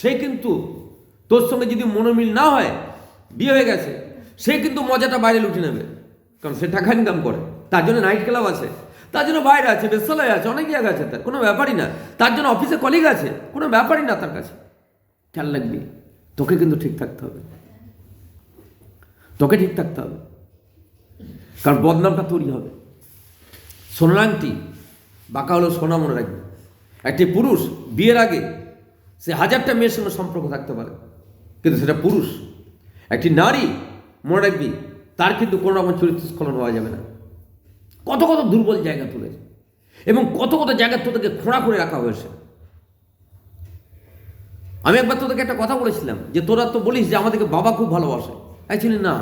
সে কিন্তু তোর সঙ্গে যদি মনোমিল না হয়, বিয়ে হয়ে গেছে, সে কিন্তু মজাটা বাইরে লুটে নেবে, কারণ সে টাকা ইনকাম করে, তার জন্য নাইট ক্লাব আছে, তার জন্য বাইরে আছে, বেশ্যালয় আছে, অনেক জায়গা আছে, তার কোনো ব্যাপারই না, তার জন্য অফিসে কলিগ আছে, কোনো ব্যাপারই না তার কাছে। খেয়াল রাখবি, তোকে কিন্তু ঠিক থাকতে হবে, তোকে ঠিক থাকতে হবে, কারণ বদনামটা তৈরি হবে। সোনার আংটি বাঁকা হলো সোনা, মনে রাখবে। একটি পুরুষ বিয়ের আগে সে 1000টা মেয়ের সঙ্গে সম্পর্ক থাকতে পারে, কিন্তু সেটা পুরুষ। একটি নারী, মনে রাখবি, তার কিন্তু কোনো রকম চরিত্র স্খলন হওয়া যাবে না। কত কত দুর্বল জায়গা তুলে এবং কত কত জায়গা তোদেরকে খোঁড়া করে রাখা হয়েছে। আমি একবার তোদেরকে একটা কথা বলেছিলাম যে তোরা তো বলিস যে আমাদেরকে বাবা খুব ভালোবাসে। অ্যাকচুয়ালি না,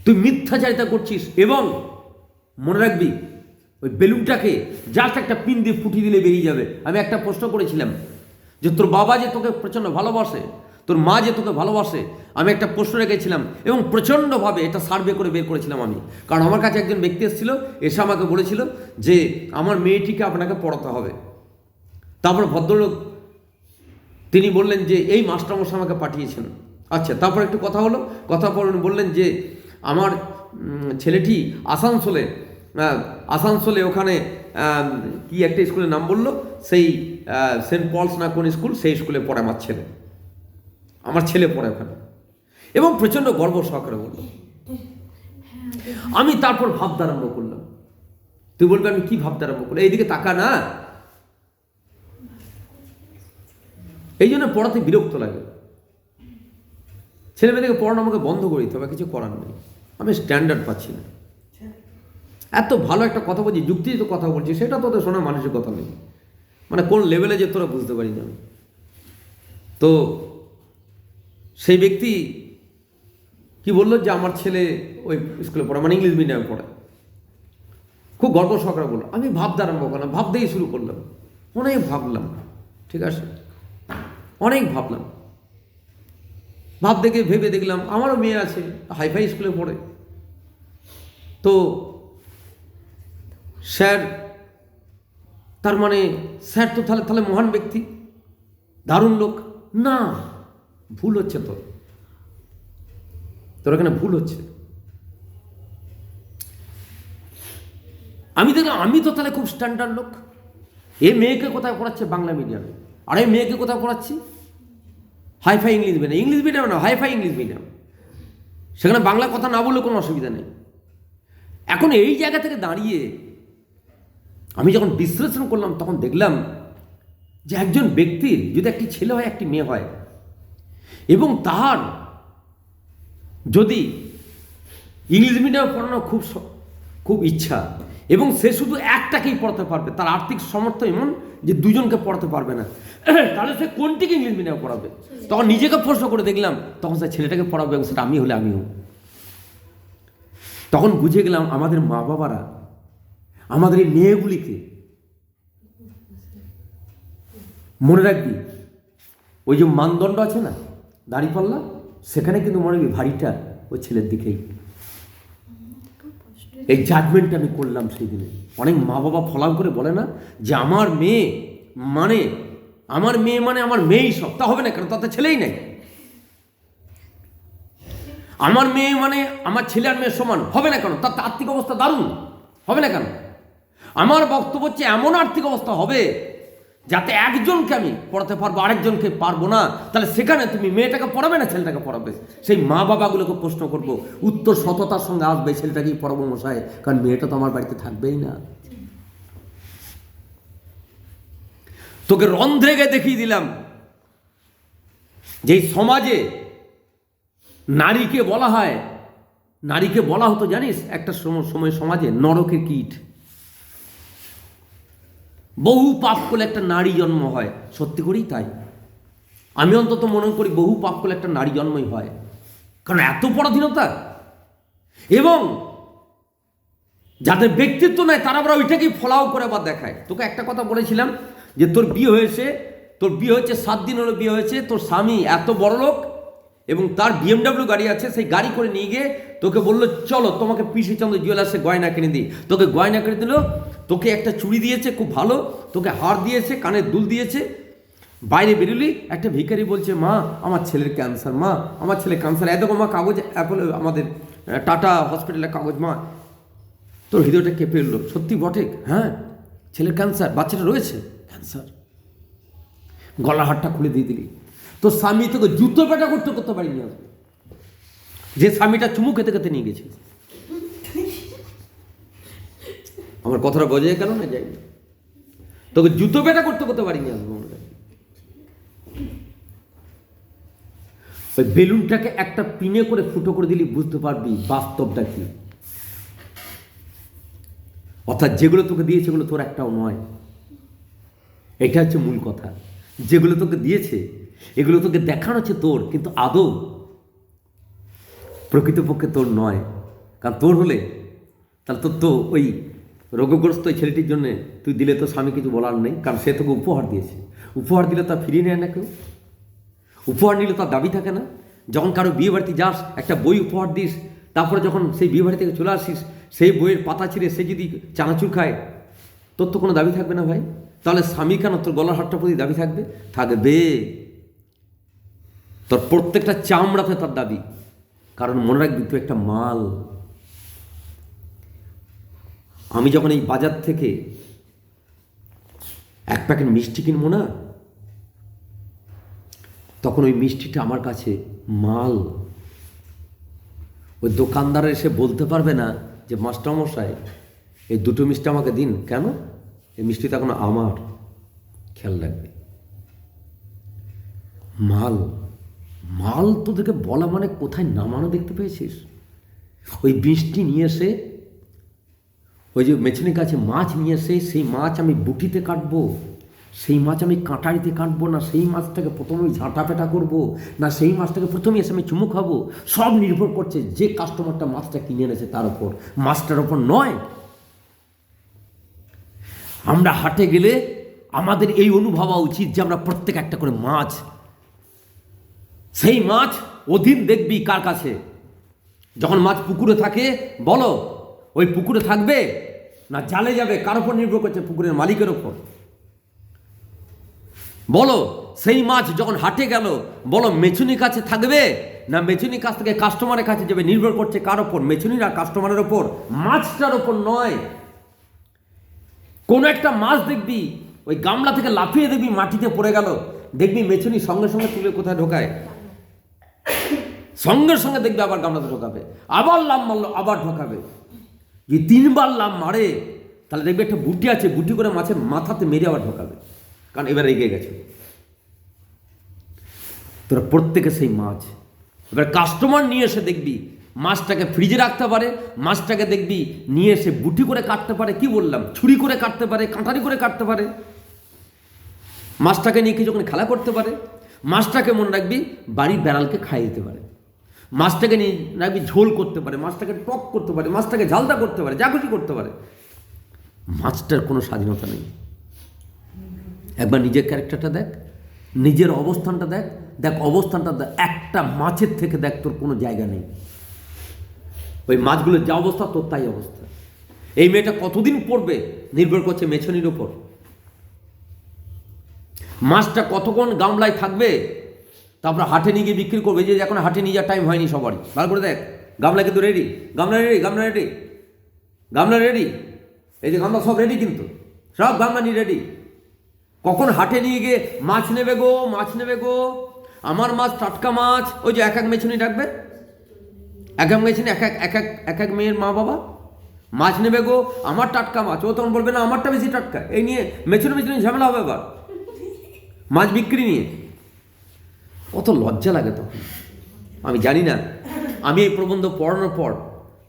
তুই মিথ্যাচারিতা করছিস। এবং মনে রাখবি, ওই বেলুনটাকে জাস্ট একটা পিন দিয়ে ফুটিয়ে দিলে বেরিয়ে যাবে। আমি একটা প্রশ্ন করেছিলাম যে তোর বাবা যে তোকে প্রচণ্ড ভালোবাসে, তোর মা যে তোকে ভালোবাসে, আমি একটা প্রশ্ন রেখেছিলাম এবং প্রচণ্ডভাবে এটা সার্ভে করে বের করেছিলাম আমি। কারণ আমার কাছে একজন ব্যক্তি এসেছিল, এসে আমাকে বলেছিল যে আমার মেয়েটিকে আপনাকে পড়াতে হবে। তারপর ভদ্রলোক তিনি বললেন যে এই মাস্টারমশাই আমাকে পাঠিয়েছেন। আচ্ছা, তারপর একটু কথা হলো, কথা পর উনি বললেন যে আমার ছেলেটি আসানসোলে ওখানে কি একটা স্কুলের নাম বললো, সেই সেন্ট পলস না কোন স্কুল, সেই স্কুলে পড়ে আমার ছেলে পড়ে ওখানে। এবং প্রচণ্ড গর্ব সহকারে বলল। আমি তারপর ভাবতে আরম্ভ করলাম। তুই বলবি আমি কি ভাবতে আরম্ভ করলাম? এইদিকে তাকা না। এই জন্য পড়াতে বিরক্ত লাগে। ছেলেমেয়েদেরকে পড়ানো আমাকে বন্ধ করে দিতে হবে, কিছু করার নেই। আমি স্ট্যান্ডার্ড পাচ্ছি না। এত ভালো একটা কথা বলছি, যুক্তিযুক্ত কথা বলছি, সেটা তোদের শোনা মানুষের কথা নেই। মানে কোন লেভেলে যে তোরা বুঝতে পারি না। তো সেই ব্যক্তি কি বললো যে আমার ছেলে ওই স্কুলে পড়ে, মানে ইংলিশ মিডিয়ামে পড়ে। খুব গর্ব সহকারে বললো। আমি ভাবতে আরম্ভ করলাম, ভাবতেই শুরু করলাম। অনেক ভাবলাম, ঠিক আছে, অনেক ভাবলাম। ভেবে দেখলাম আমারও মেয়ে আছে, হাইফাই স্কুলে পড়ে। তো স্যার, তার মানে স্যার তো তাহলে মহান ব্যক্তি, দারুণ লোক। না, ভুল হচ্ছে। তোর এখানে ভুল হচ্ছে। আমি দেখলাম আমি তো তাহলে খুব স্ট্যান্ডার্ড লোক। এ মেয়েকে কোথায় পড়াচ্ছে? বাংলা মিডিয়ামে। আর এই মেয়েকে কোথায় পড়াচ্ছি? Hi fi English medium. English medium না, হাইফাই ইংলিশ মিডিয়াম। সেখানে বাংলা কথা না বললে কোনো অসুবিধা নেই। এখন এই জায়গা থেকে দাঁড়িয়ে আমি যখন বিশ্লেষণ করলাম, তখন দেখলাম যে একজন ব্যক্তির যদি একটি ছেলে হয়, একটি মেয়ে হয়, এবং তার যদি ইংলিশ মিডিয়ামে পড়ানো খুব ইচ্ছা, এবং সে শুধু একটাকেই পড়াতে পারবে, তার আর্থিক সামর্থ্য এমন যে দুজনকে পড়াতে পারবে না, তাহলে সে কোনটিকে ইংলিশ মিডিয়ামে পড়াবে? তখন নিজেকে প্রশ্ন করে দেখলাম, তখন সে ছেলেটাকে পড়াবে, এবং সেটা আমি হলে আমিও। তখন বুঝে গেলাম আমাদের মা বাবারা আমাদের এই মেয়েগুলিকে, মনে রাখবি ওই যে মানদণ্ড আছে না, দাঁড়িপাল্লা, সেখানে কিন্তু মনে রাখবি ভারীটা ওই ছেলের দিকেই। এই জাজমেন্টটা আমি করলাম সেই দিনে। অনেক মা বাবা ফলাও করে বলে না যে আমার মেয়ে মানে আমার মেয়েই সব। তা হবে না কেন? তাতে ছেলেই নেই। আমার মেয়ে মানে আমার ছেলে আর মেয়ে সমান হবে না কেন? তার আর্থিক অবস্থা দারুণ হবে না কেন? আমার বক্তব্য হচ্ছে এমন আর্থিক অবস্থা হবে যাতে একজনকে আমি পড়াতে পারবো, আরেকজনকে পারবো না। তাহলে সেখানে তুমি মেয়েটাকে পড়াবে না ছেলেটাকে পড়াবে? সেই মা বাবাগুলোকে প্রশ্ন করবো, উত্তর সততার সঙ্গে আসবে, ছেলেটাকেই পড়াবো মশাই, কারণ মেয়েটা তো আমার বাড়িতে থাকবেই না। তোকে রন্ধ্রে গিয়ে দেখিয়ে দিলাম যে সমাজে নারীকে বলা হতো জানিস একটা সময় সমাজে নরকের কীট। বহু পাপ করলে একটা নারী জন্ম হয়। সত্যি করেই তাই। আমি অন্তত মনে করি বহু পাপ করলে একটা নারী জন্মই হয়, কারণ এত পরাধীনতা। এবং যাদের ব্যক্তিত্ব নেই তারা আবার ওইটাকেই ফলাও করে আবার দেখায়। তোকে একটা কথা বলেছিলাম যে তোর বিয়ে হয়েছে 7 দিন হলো বিয়ে হয়েছে, তোর স্বামী এত বড় লোক এবং তার BMW গাড়ি আছে, সেই গাড়ি করে নিয়ে গিয়ে তোকে বললো চলো তোমাকে পিসিচন্দ্র জুয়েলার্সে গয়না কিনে দিই। তোকে গয়না কিনে দিল, তোকে একটা চুড়ি দিয়েছে খুব ভালো, তোকে হার দিয়েছে, কানের দুল দিয়েছে। বাইরে বেরোলি, একটা ভিখারি বলছে মা আমার ছেলের ক্যান্সার, মা আমার ছেলে ক্যান্সার, এত মা কাগজ অ্যাপোলো আমাদের টাটা হসপিটালের কাগজ। মা তোর হৃদয়টা কেঁপে উঠল। সত্যি বটে, হ্যাঁ ছেলের ক্যান্সার, বাচ্চাটা রয়েছে ক্যান্সার। গলার হারটা খুলে দিয়ে দিলি। তোর স্বামী তোকে জুতো পেটা করতে পারিনি, যে স্বামীটা চুমু খেতে খেতে নিয়ে গেছে। আমার কথাটা বোঝা গেল না? যাই না, তোকে জুতো পেটা করতে করতে পারিনি আসবো। ওই বেলুনটাকে একটা পিনে করে ফুটো করে দিলি বুঝতে পারবি বাস্তবটা কি। অর্থাৎ যেগুলো তোকে দিয়েছে সেগুলো তোর একটাও নয়। এটা হচ্ছে মূল কথা। যেগুলো তোকে দিয়েছে এগুলো তোকে দেখানো হচ্ছে তোর, কিন্তু আদৌ প্রকৃতপক্ষে তোর নয়। কারণ তোর হলে তাহলে তোর তো ওই রোগগ্রস্ত ওই ছেলেটির জন্যে তুই দিলে তো স্বামী কিছু বলার নেই, কারণ সে তোকে উপহার দিয়েছে। উপহার দিলে তা ফিরিয়ে নেয় না কেউ। উপহার নিলে তার দাবি থাকে না। যখন কারো বিয়ে বাড়িতে যাস, একটা বই উপহার দিস, তারপরে যখন সেই বিয়ে বাড়ি থেকে চলে আসিস, সেই বইয়ের পাতা ছিঁড়ে সে যদি চানাচুর খায়, তোর তো কোনো দাবি থাকবে না ভাই। তাহলে স্বামী কেন তোর গলার হাতটার প্রতি দাবি থাকবে? থাকবে। তোর প্রত্যেকটা চামড়াতে তার দাবি। কারণ মনে রাখবি তুই একটা মাল। আমি যখন এই বাজার থেকে এক প্যাকেট মিষ্টি কিনবো না, তখন ওই মিষ্টিটা আমার কাছে মাল। ওই দোকানদার এসে বলতে পারবে না যে মাস্টারমশাই এই দুটো মিষ্টি আমাকে দিন। কেন? এই মিষ্টি তো এখন আমার। খেয়াল রাখবে, মাল। মাল তোদেরকে বলা মানে কোথায় নামানো দেখতে পেয়েছিস? ওই মিষ্টি নিয়ে এসে ওই যে মেছুনির কাছে মাছ নিয়ে এসে সেই মাছ আমি বুটিতে কাটবো, সেই মাছ আমি কাঁটারিতে কাটবো, না সেই মাছটাকে প্রথমে ঝাঁটা পেটা করবো, না সেই মাছটাকে প্রথমে এসে আমি চুমু খাবো, সব নির্ভর করছে যে কাস্টমারটা মাছটা কিনে এনেছে তার ওপর, মাছটার ওপর নয়। আমরা হাটে গেলে আমাদের এই অনুভব হওয়া উচিত যে আমরা প্রত্যেক একটা করে মাছ। সেই মাছ অধীন দেখবি কার কাছে। যখন মাছ পুকুরে থাকে বলো ওই পুকুরে থাকবে না জালে যাবে, কার ওপর নির্ভর করছে? পুকুরের মালিকের ওপর। বলো সেই মাছ যখন হাটে গেল বলো মেছুনির কাছে থাকবে না মেছুনির কাছ থেকে কাস্টমারের কাছে যাবে? নির্ভর করছে কার ওপর? মেছুনির আর কাস্টমারের ওপর, মাছটার ওপর নয়। কোন একটা মাছ দেখবি ওই গামলা থেকে লাফিয়ে দেখবি মাটিতে পড়ে গেল, দেখবি মেছুনি সঙ্গে সঙ্গে তুলে কোথায় ঢোকায়, সঙ্গে সঙ্গে দেখবি আবার গামলাতে ঢোকাবে, আবার লাভ মারলো আবার ঢোকাবে। যে 3 বার লাভ মারে তাহলে দেখবি একটা বুটি আছে, বুটি করে মাছের মাথাতে মেরে আবার ঢোকাবে, কারণ এবার এগিয়ে গেছে। তোরা প্রত্যেকে সেই মাছ। এবার কাস্টমার নিয়ে এসে দেখবি মাছটাকে ফ্রিজে রাখতে পারে, মাছটাকে দেখবি নিয়ে এসে বুটি করে কাটতে পারে, কি বললাম, ছুরি করে কাটতে পারে, কাঁটারি করে কাটতে পারে, মাছটাকে নিয়ে কিছু ওখানে খেলা করতে পারে, মাছটাকে মনে রাখবি বাড়ির বেড়ালকে খাইয়ে দিতে পারে, মাছটাকে নিয়ে রাখবি ঝোল করতে পারে, মাছটাকে টক করতে পারে, মাছটাকে ঝালদা করতে পারে, যা খুশি করতে পারে। মাছটার কোনো স্বাধীনতা নেই। একবার নিজের ক্যারেক্টারটা দেখ, নিজের অবস্থানটা দেখ, দেখ অবস্থানটা দেখ, একটা মাছের থেকে দেখ তোর কোনো জায়গা নেই। ওই মাছগুলোর যা অবস্থা তোর তাই অবস্থা। এই মেয়েটা কতদিন পড়বে নির্ভর করছে মেছনির ওপর। মাছটা কতক্ষণ গামলায় থাকবে, তারপর হাটে নিয়ে গিয়ে বিক্রি করবে। যে এখন হাটে নিয়ে যাওয়ার টাইম হয়নি সবারই, ভালো করে দেখ। গামলা কিন্তু রেডি, গামলা রেডি, গামলা রেডি, গামলা রেডি। এই যে গামলা সব রেডি, কিন্তু সব গামলা নিয়ে রেডি। কখন হাটে নিয়ে গিয়ে মাছ নেবে গো, মাছ নেবে গো, আমার মাছ টাটকা মাছ। ওই যে এক এক মেছুনি ডাকবে, এক এক মেছুনি এক এক মেয়ের মা বাবা, মাছ নেবে গো আমার টাটকা মাছ। ও তখন বলবে না আমারটা বেশি টাটকা। এই নিয়ে মেছুনি মেছুনি ঝামেলা হবে আবার মাছ বিক্রি নিয়ে। কত লজ্জা লাগে তখন। আমি জানি না, আমি এই প্রবন্ধ পড়ানোর পর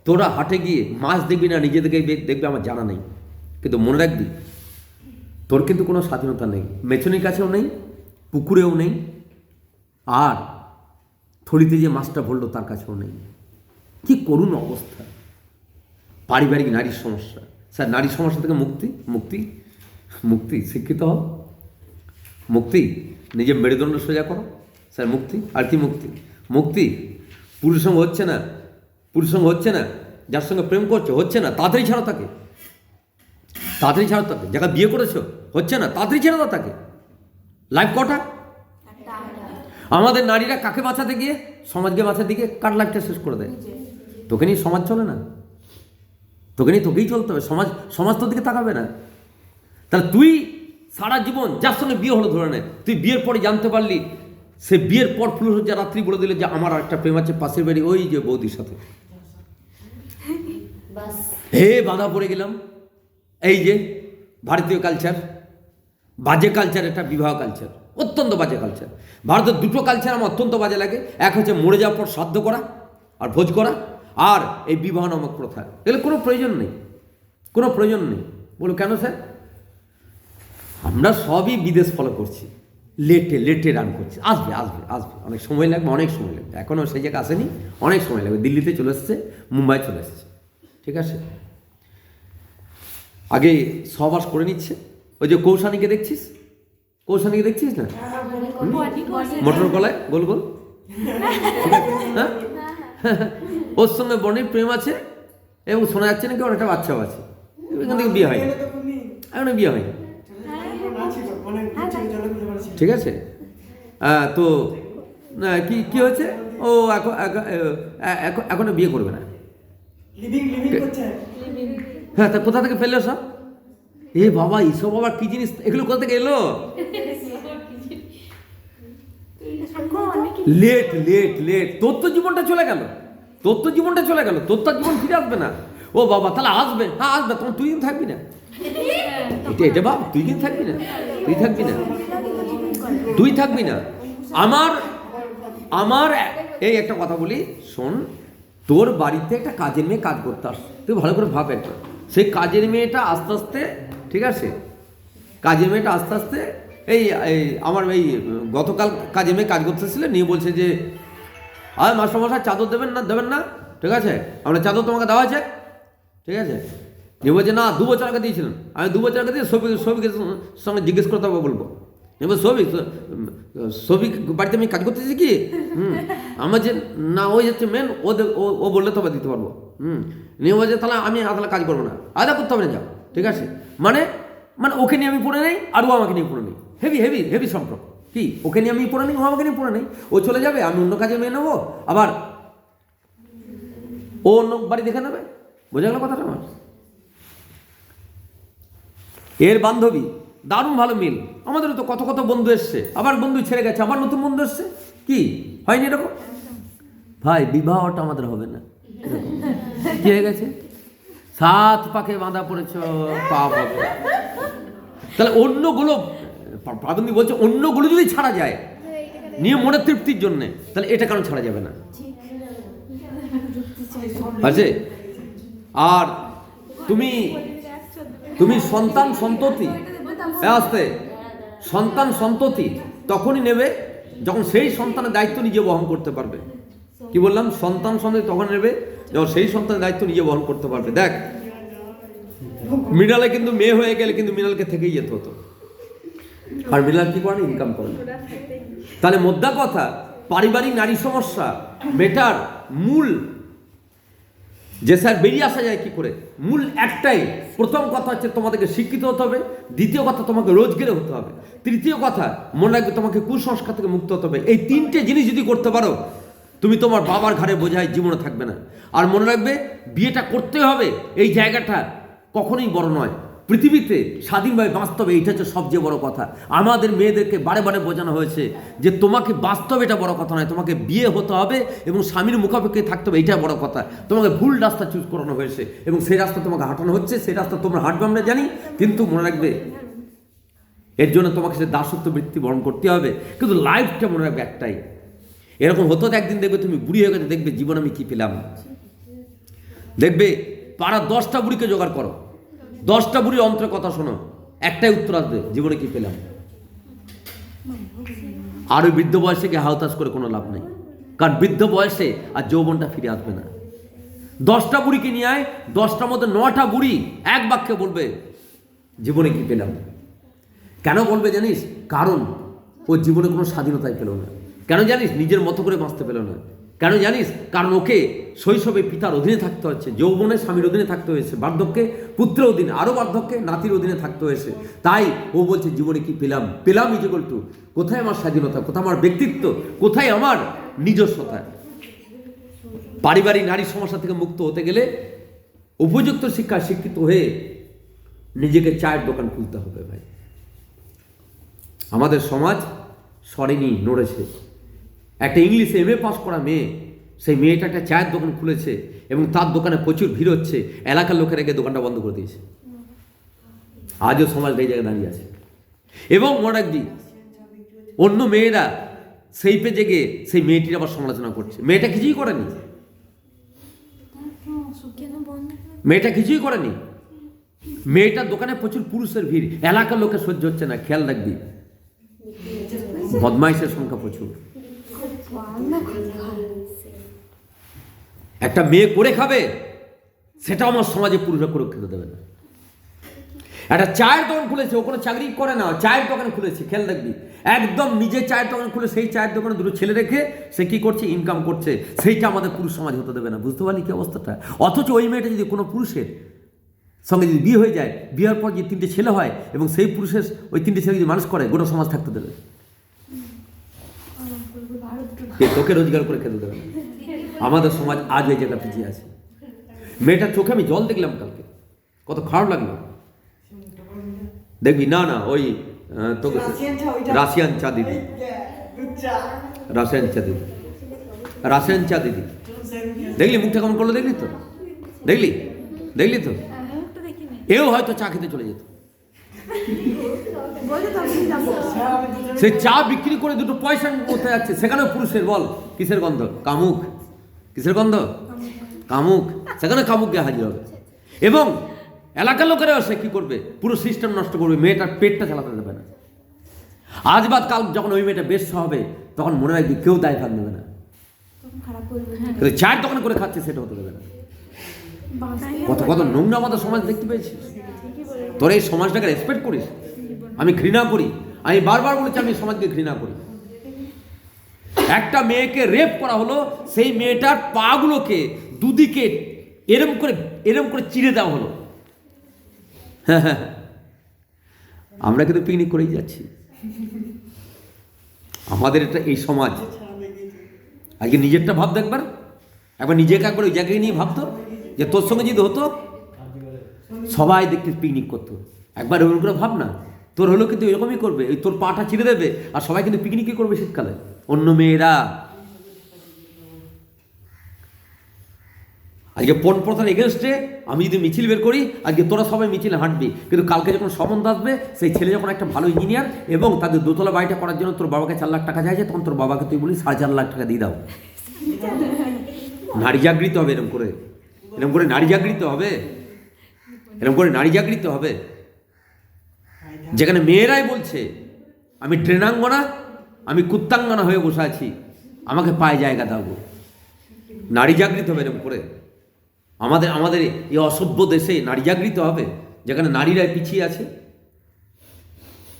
তোরা হাটে গিয়ে মাছ দেখবি না নিজেদেরকে দেখবি আমার জানা নেই, কিন্তু মনে রাখবি তোর কিন্তু কোনো স্বাধীনতা নেই। মেছনির কাছেও নেই, পুকুরেও নেই, আর থলিতে যে মাছটা ভরলো তার কাছেও নেই। কি করুণ অবস্থা। পারিবারিক নারীর সমস্যা। স্যার নারীর সমস্যা থেকে মুক্তি, মুক্তি, মুক্তি, শিক্ষিত হও, মুক্তি, নিজের মেরুদণ্ড সোজা করো, স্যার মুক্তি। আর কি মুক্তি? মুক্তি পুরুষের সঙ্গে হচ্ছে না, পুরুষের সঙ্গে হচ্ছে না, যার সঙ্গে প্রেম করছো হচ্ছে না, তাড়াতাড়ি ছাড়ো তাকে, তাড়াতাড়ি ছাড়ো তাকে। যাকে বিয়ে করেছো হচ্ছে না, তাড়াতাড়ি ছেড়ে দাও তাকে। লাইফ কটা? আমাদের নারীরা কাকে বাঁচাতে গিয়ে সমাজকে বাঁচাতে গিয়ে কার লাইফটা শেষ করে দেয়। তোকে নিয়ে সমাজ চলে না, তোকে নিয়ে তোকেই চলতে হবে। সমাজ তোর দিকে তাকাবে না। তাহলে তুই সারা জীবন যার সঙ্গে বিয়ে হলো ধরে নে, তুই বিয়ের পরে জানতে পারলি, সে বিয়ের পর ফুলসজ্জা রাত্রি বলে দিলে যে আমার একটা প্রেম আছে পাশের বাড়ি ওই যে বৌদির সাথে, হে বাধা পড়ে গেলাম। এই যে ভারতীয় কালচার, বাজে কালচার, এটা বিবাহ কালচার, অত্যন্ত বাজে কালচার। ভারতের দুটো কালচার আমার অত্যন্ত বাজে লাগে। এক হচ্ছে মরে যাওয়ার পর শ্রাদ্ধ করা আর ভোজ করা, আর এই বিবাহ নামক প্রথা। এগুলো কোনো প্রয়োজন নেই, কোনো প্রয়োজন নেই। বলো কেন স্যার? আমরা সবই বিদেশ ফলো করছি, লেটে রান করছি। আসবে আসবে আসবে, অনেক সময় লাগবে, অনেক সময় লাগবে। এখনও সেই জায়গায় আসেনি, অনেক সময় লাগবে। দিল্লিতে চলে এসছে, মুম্বাই চলে এসছে, ঠিক আছে। আগে সহবাস করে নিচ্ছে। ওই যে কৌশানীকে দেখছিস, কৌশানীকে দেখছিস না, মটর কলায় গোল গোল, হ্যাঁ, ওর সঙ্গে বনির প্রেম আছে এবং শোনা যাচ্ছে নাকি ওর একটা বাচ্চাও আছে। এখান থেকে বিয়ে হয়নি, এখনো বিয়ে হয়নি, ঠিক আছে। তো কি কি হয়েছে, ও এখনো বিয়ে করবে না। হ্যাঁ, তা কোথা থেকে ফেললো সব? এ বাবা, এইসব আবার কি জিনিস, এগুলো কোথা থেকে এলো? লেট লেট লেট, তোর তো জীবনটা চলে গেল, তোর তো জীবনটা চলে গেল, তোর তো জীবন ফিরে আসবে না। ও বাবা, তাহলে আসবে? হ্যাঁ আসবে, তখন তুই কিন্তু থাকবি না। এটা বাবা, তুই কিন্তু থাকবি না, তুই থাকবি না, তুই থাকবি না। আমার এই একটা কথা বলি, শোন, তোর বাড়িতে একটা কাজের মেয়ে কাজ করতে আসে, তুই ভালো করে ভাব একটা। সেই কাজের মেয়েটা আস্তে আস্তে, ঠিক আছে, কাজের মেয়েটা আস্তে আস্তে এই আমার এই গতকাল কাজের মেয়ে কাজ করতেছিল, নিয়ে বলছে যে মাস্টারমশাই চাদর দেবেন না, ঠিক আছে, আমরা চাদর তোমাকে দেওয়া আছে, ঠিক আছে। নিয়ে বলছে না, 2 বছর আগে দিয়েছিলেন। আমি 2 বছর আগে দিয়ে সবিকের সঙ্গে জিজ্ঞেস করতে হবে, বলবো। এবার সবিক বাড়িতে আমি কাজ করতেছি কি? আমার যে না, ওই হচ্ছে মেন, ও বললে তবে দিতে পারবো। নিয়ে বলছে তাহলে আমি তাহলে কাজ করবো না, আলাদা করতে হবে না, যাও, ঠিক আছে। মানে ওকে নিয়ে আমি পড়ে নেই, আর ও আমাকে নিয়ে পড়ে নেই। হেভি হেভি হেভি সম্পর্ক। কি, ওকে নিয়ে আমি পড়ে নেই, ও আমাকে নিয়ে পড়ে নেই। ও চলে যাবে, আমি অন্য কাজে মেয়ে নেবো, আবার ও অন্য বাড়ি দেখে নেবে। বোঝা গেল কথাটা আমার? এর বান্ধবী দারুণ ভালো মিল, আমাদেরও তো কত কত বন্ধু এসছে, আবার বন্ধু ছেড়ে গেছে, আবার নতুন বন্ধু এসছে। কি হয়নি এরকম? ভাই, বিবাহটা আমাদের হবে না, কি হয়ে গেছে? 7 পাকে বাঁধা পড়েছ, পাপ হবে। তাহলে অন্যগুলো, পাবন্দি বলছে অন্যগুলো যদি ছাড়া যায় নিয়ে মনের তৃপ্তির জন্য, তাহলে এটা কেন ছাড়া যাবে না? আছে। আর তুমি সন্তান সন্ততি আসতে, সন্তান সন্ততি তখনই নেবে যখন সেই সন্তানের দায়িত্ব নিজে বহন করতে পারবে। কি বললাম? সন্তান সন্ততি তখন নেবে যখন সেই সন্তানের দায়িত্ব নিজে বহন করতে পারবে। দেখ, মৃণালে কিন্তু মেয়ে হয়ে গেলে কিন্তু মৃণালকে থেকেই যেতে হতো, আর মৃণাল কি করে? ইনকাম করে। তাহলে মোদ্দা কথা, পারিবারিক নারী সমস্যা মেটার মূল যে স্যার বেরিয়ে আসা যায় কি করে, মূল একটাই। প্রথম কথা হচ্ছে তোমাদেরকে শিক্ষিত হতে হবে, দ্বিতীয় কথা তোমাকে রোজগারে হতে হবে, তৃতীয় কথা মনে রাখবে তোমাকে কুসংস্কার থেকে মুক্ত হতে হবে। এই 3টে জিনিস যদি করতে পারো, তুমি তোমার বাবার ঘাড়ে বোঝায় জীবনে থাকবে না। আর মনে রাখবে, বিয়েটা করতে হবে, এই জায়গাটা কখনোই বড় নয়। পৃথিবীতে স্বাধীনভাবে বাঁচতে হবে, এইটা হচ্ছে সবচেয়ে বড় কথা। আমাদের মেয়েদেরকে বারে বারে বোঝানো হয়েছে যে তোমাকে বাস্তবে এটা বড় কথা নয়, তোমাকে বিয়ে হতে হবে এবং স্বামীর মুখাপেক্ষি থাকতে হবে, এইটা বড় কথা। তোমাকে ভুল রাস্তা চুজ করানো হয়েছে এবং সেই রাস্তা তোমাকে হাঁটানো হচ্ছে, সেই রাস্তা তোমরা হাঁটবে আমরা জানি, কিন্তু মনে রাখবে এর জন্য তোমাকে সে দাসত্ব বৃত্তি বরণ করতে হবে। কিন্তু লাইফটা মনে রাখবে একটাই। এরকম হতো তো একদিন দেখবে তুমি বুড়ি হয়ে গেছে, দেখবে জীবন আমি কি পেলাম। দেখবে পাড়া 10টা বুড়িকে জোগাড় করো, 10টা বুড়ির অন্তরে কথা শোনো, একটাই উত্তর আসবে, জীবনে কি পেলাম। আর ওই বৃদ্ধ বয়সে গিয়ে হাওতাস করে কোনো লাভ নেই, কারণ বৃদ্ধ বয়সে আর যৌবনটা ফিরে আসবে না। 10টা বুড়িকে নিয়ে আয়, 10টার মধ্যে 9টা বুড়ি এক বাক্যে বলবে জীবনে কি পেলাম। কেন বলবে জানিস? কারণ ও জীবনে কোনো স্বাধীনতাই পেল না। কেন জানিস? নিজের মতো করে বাঁচতে পেল না। কেন জানিস? কারণ ওকে শৈশবে পিতার অধীনে থাকতে হচ্ছে, যৌবনে স্বামীর অধীনে থাকতে হয়েছে, বার্ধক্যে পুত্রের অধীনে, আরও বার্ধক্যে নাতির অধীনে থাকতে হয়েছে। তাই ও বলছে জীবনে কি পেলাম। পেলাম ইকুয়াল টু কোথায় আমার স্বাধীনতা, কোথায় আমার ব্যক্তিত্ব, কোথায় আমার নিজস্বতা। পারিবারিক নারী সমস্যা থেকে মুক্ত হতে গেলে উপযুক্ত শিক্ষায় শিক্ষিত হয়ে নিজেকে চায়ের দোকান খুলতে হবে। ভাই, আমাদের সমাজ সরেনি, নড়েছে। একটা ইংলিশে MA পাস করা মেয়ে, সেই মেয়েটা একটা চায়ের দোকান খুলেছে এবং তার দোকানে প্রচুর ভিড় হচ্ছে, এলাকার লোকেরা গিয়ে দোকানটা বন্ধ করে দিয়েছে। আজও সমাজটা এই জায়গায় দাঁড়িয়ে আছে। এবং মরাকজি অন্য মেয়েরা সেই পেজে গিয়ে সেই মেয়েটির আবার সমালোচনা করছে। মেয়েটা কিছুই করেনি, মেয়েটা কিছুই করেনি। মেয়েটার দোকানে প্রচুর পুরুষের ভিড়, এলাকার লোকের সহ্য হচ্ছে না। খেয়াল রাখবি, বদমাইশের সংখ্যা প্রচুর। একটা মেয়ে করে খাবে, সেটা আমার সমাজে পুরুষরা করে খেতে দেবে না। একটা চায়ের দোকান খুলেছে, ও কোনো চাকরি করে না, চায়ের দোকান খুলেছে। খেয়াল রাখবি, একদম নিজে চায়ের দোকান খুলে সেই চায়ের দোকানে দুটো ছেলে রেখে সে কি করছে, ইনকাম করছে। সেইটা আমাদের পুরুষ সমাজ হতে দেবে না। বুঝতে পারলি কি অবস্থাটা? অথচ ওই মেয়েটা যদি কোনো পুরুষের সঙ্গে যদি বিয়ে হয়ে যায়, বিয়ের পর যে 3টে ছেলে হয় এবং সেই পুরুষের ওই 3টে ছেলে যদি মানুষ করে, গোটা সমাজ থাকতে দেবে। তোকে রোজগার করে খেতে দেবে না। আমাদের সমাজ আজ এই জায়গা পিছিয়ে আছে। মেয়েটার চোখে আমি জল দেখলাম কালকে, কত খারাপ লাগলো। দেখবি না না ওই তোকে রাশিয়ান চা দিদি, রাশিয়ান চা দিদি, রাশিয়ান চা দিদি, দেখলি মুখটা কেমন করলো? দেখলি তো, দেখলি দেখলি তো, এও হয়তো চা খেতে চলে যেত। সে চা বিক্রি করে দুটো পয়সা করতে যাচ্ছে, সেখানেও পুরুষের বল কিসের গন্ধ? কামুক। কিসের গন্ধ? কামুক। সেখানে কামুক গিয়ে হাজির হবে। এবং এলাকার লোকেরাও সে কি করবে, পুরো সিস্টেম নষ্ট করবে। মেয়েটার পেটটা চালাতে দেবে না। আজ বাদ কাল যখন ওই মেয়েটা বেশ হবে, তখন মনে রাখবি কেউ দায় ভাগ নেবে না। কিন্তু চায়ের দোকান করে খাচ্ছে, সেটা হতে দেবে না। কত কত নোংরা আমাদের সমাজ দেখতে পেয়েছিস। তোর এই সমাজটাকে রেসপেক্ট করিস? আমি ঘৃণা করি। আমি বারবার বলেছি আমি সমাজকে ঘৃণা করি। একটা মেয়েকে রেপ করা হলো, সেই মেয়েটার পা গুলোকে দুদিকে এরম করে চিড়ে দেওয়া হলো। আমরা কিন্তু পিকনিক করেই যাচ্ছি। আমাদের এটা এই সমাজ। আজকে নিজেরটা ভাব দেখবার, একবার নিজেকে একবার ওই জায়গায় নিয়ে ভাবতো যে তোর সঙ্গে যদি হতো, সবাই দেখতে পিকনিক করতো। একবার ওরকম করে ভাব না, তোর হলো কিন্তু এরকমই করবে। ওই তোর পাটা ছিঁড়ে দেবে, আর সবাই কিন্তু পিকনিকই করবে শীতকালে। অন্য মেয়েরা আজকে পণ প্রথার এগেনস্টে আমি যদি মিছিল বের করি, আজকে তোরা সবাই মিছিলে হাঁটবি, কিন্তু কালকে যখন সম্বন্ধ আসবে, সেই ছেলে যখন একটা ভালো ইঞ্জিনিয়ার এবং তাদের দোতলা বাড়িটা করার জন্য তোর বাবাকে 4 লাখ টাকা চাইছে, তখন তোর বাবাকে তুই বলিস 4.5 লাখ টাকা দিয়ে দাও। নারী জাগৃত হবে এরকম করে, এরকম করে নারী জাগৃত হবে, এরকম করে নারী জাগৃত হবে। যেখানে মেয়েরাই বলছে আমি ট্রেনাঙ্গনা, আমি কুত্তাঙ্গনা হয়ে বসে আছি, আমাকে পায়ে জায়গা দাও। নারী জাগৃত হবে এরকম করে। আমাদের এই অসভ্য দেশে নারী জাগৃত হবে, যেখানে নারীরাই পিছিয়ে আছে,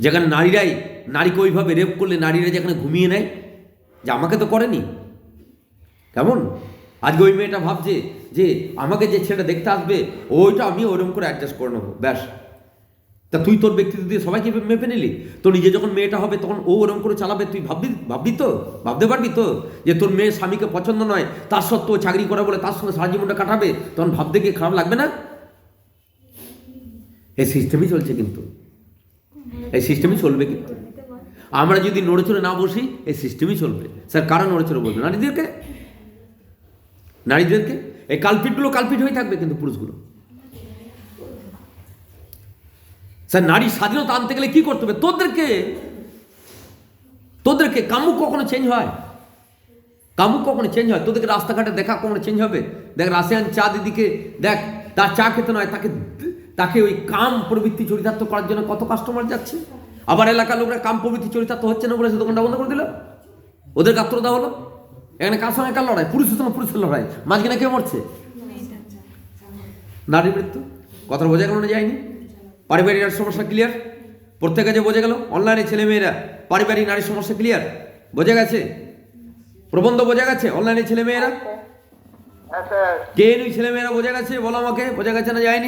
যেখানে নারীকে ওইভাবে রেপ করলে নারীরা যেখানে ঘুমিয়ে নেয় যে আমাকে তো করেনি। কেমন আজকে ওই মেয়েটা ভাবছে যে আমাকে যে ছেলেটা দেখতে আসবে, ওইটা আমি ওরকম করে অ্যাডজাস্ট করে নেবো, ব্যাস। তা তুই তোর ব্যক্তিত্ব দিয়ে সবাইকে মেপে নিলি। তো নিজে যখন মেয়েটা হবে, তখন ও ওরকম করে চালাবে, তুই ভাববি তো, ভাবতে পারবি তো যে তোর মেয়ের স্বামীকে পছন্দ নয়, তার সত্ত্বেও চাকরি করে বলে তার সঙ্গে সারা জীবনটা কাটাবে, তখন ভাবতে গিয়ে খারাপ লাগবে না? এই সিস্টেমই চলছে, কিন্তু এই সিস্টেমই চলবে। কিন্তু আমরা যদি নড়ে চড়ে না বসি, এই সিস্টেমই চলবে। স্যার কারা নড়ে চড়ে বলবে? নারীদেরকে। এই কালপিটগুলো কালপিট হয়ে থাকবে, কিন্তু পুরুষগুলো। স্যার নারী স্বাধীনতা আনতে গেলে কি করতে হবে? তোদেরকে কামুক কখনো চেঞ্জ হয়? কামুক কখনো চেঞ্জ হয়? তোদেরকে রাস্তাঘাটে দেখা কখনো চেঞ্জ হবে? দেখ রাশিয়ান চা দিদিকে দেখ, তার চা খেতে নয়, তাকে ওই কাম প্রবৃত্তি চরিতার্থ করার জন্য কত কাস্টমার যাচ্ছে। আবার এলাকার লোকরা কাম প্রবৃত্তি চরিতার্থ হচ্ছে না বলে সে দোকানটা বন্ধ করে দিল, ওদের গাত্রতা হলো। এখানে কার সঙ্গে কার লড়াই? পুরুষের সঙ্গে পুরুষের লড়াই। মাঝখানে কে মরছে? নারী মৃত্যু। কথা বোঝা গেল না? যায়নি? পারিবারিক নারীর সমস্যা ক্লিয়ার? প্রত্যেক কাজে বোঝা গেল? অনলাইনে ছেলেমেয়েরা পারিবারিক নারীর সমস্যা ক্লিয়ার? বোঝা গেছে? প্রবন্ধ বোঝা গেছে? অনলাইনে ছেলেমেয়েরা কে ছেলেমেয়েরা বোঝা গেছে? বলো আমাকে, বোঝা গেছে না যায়নি?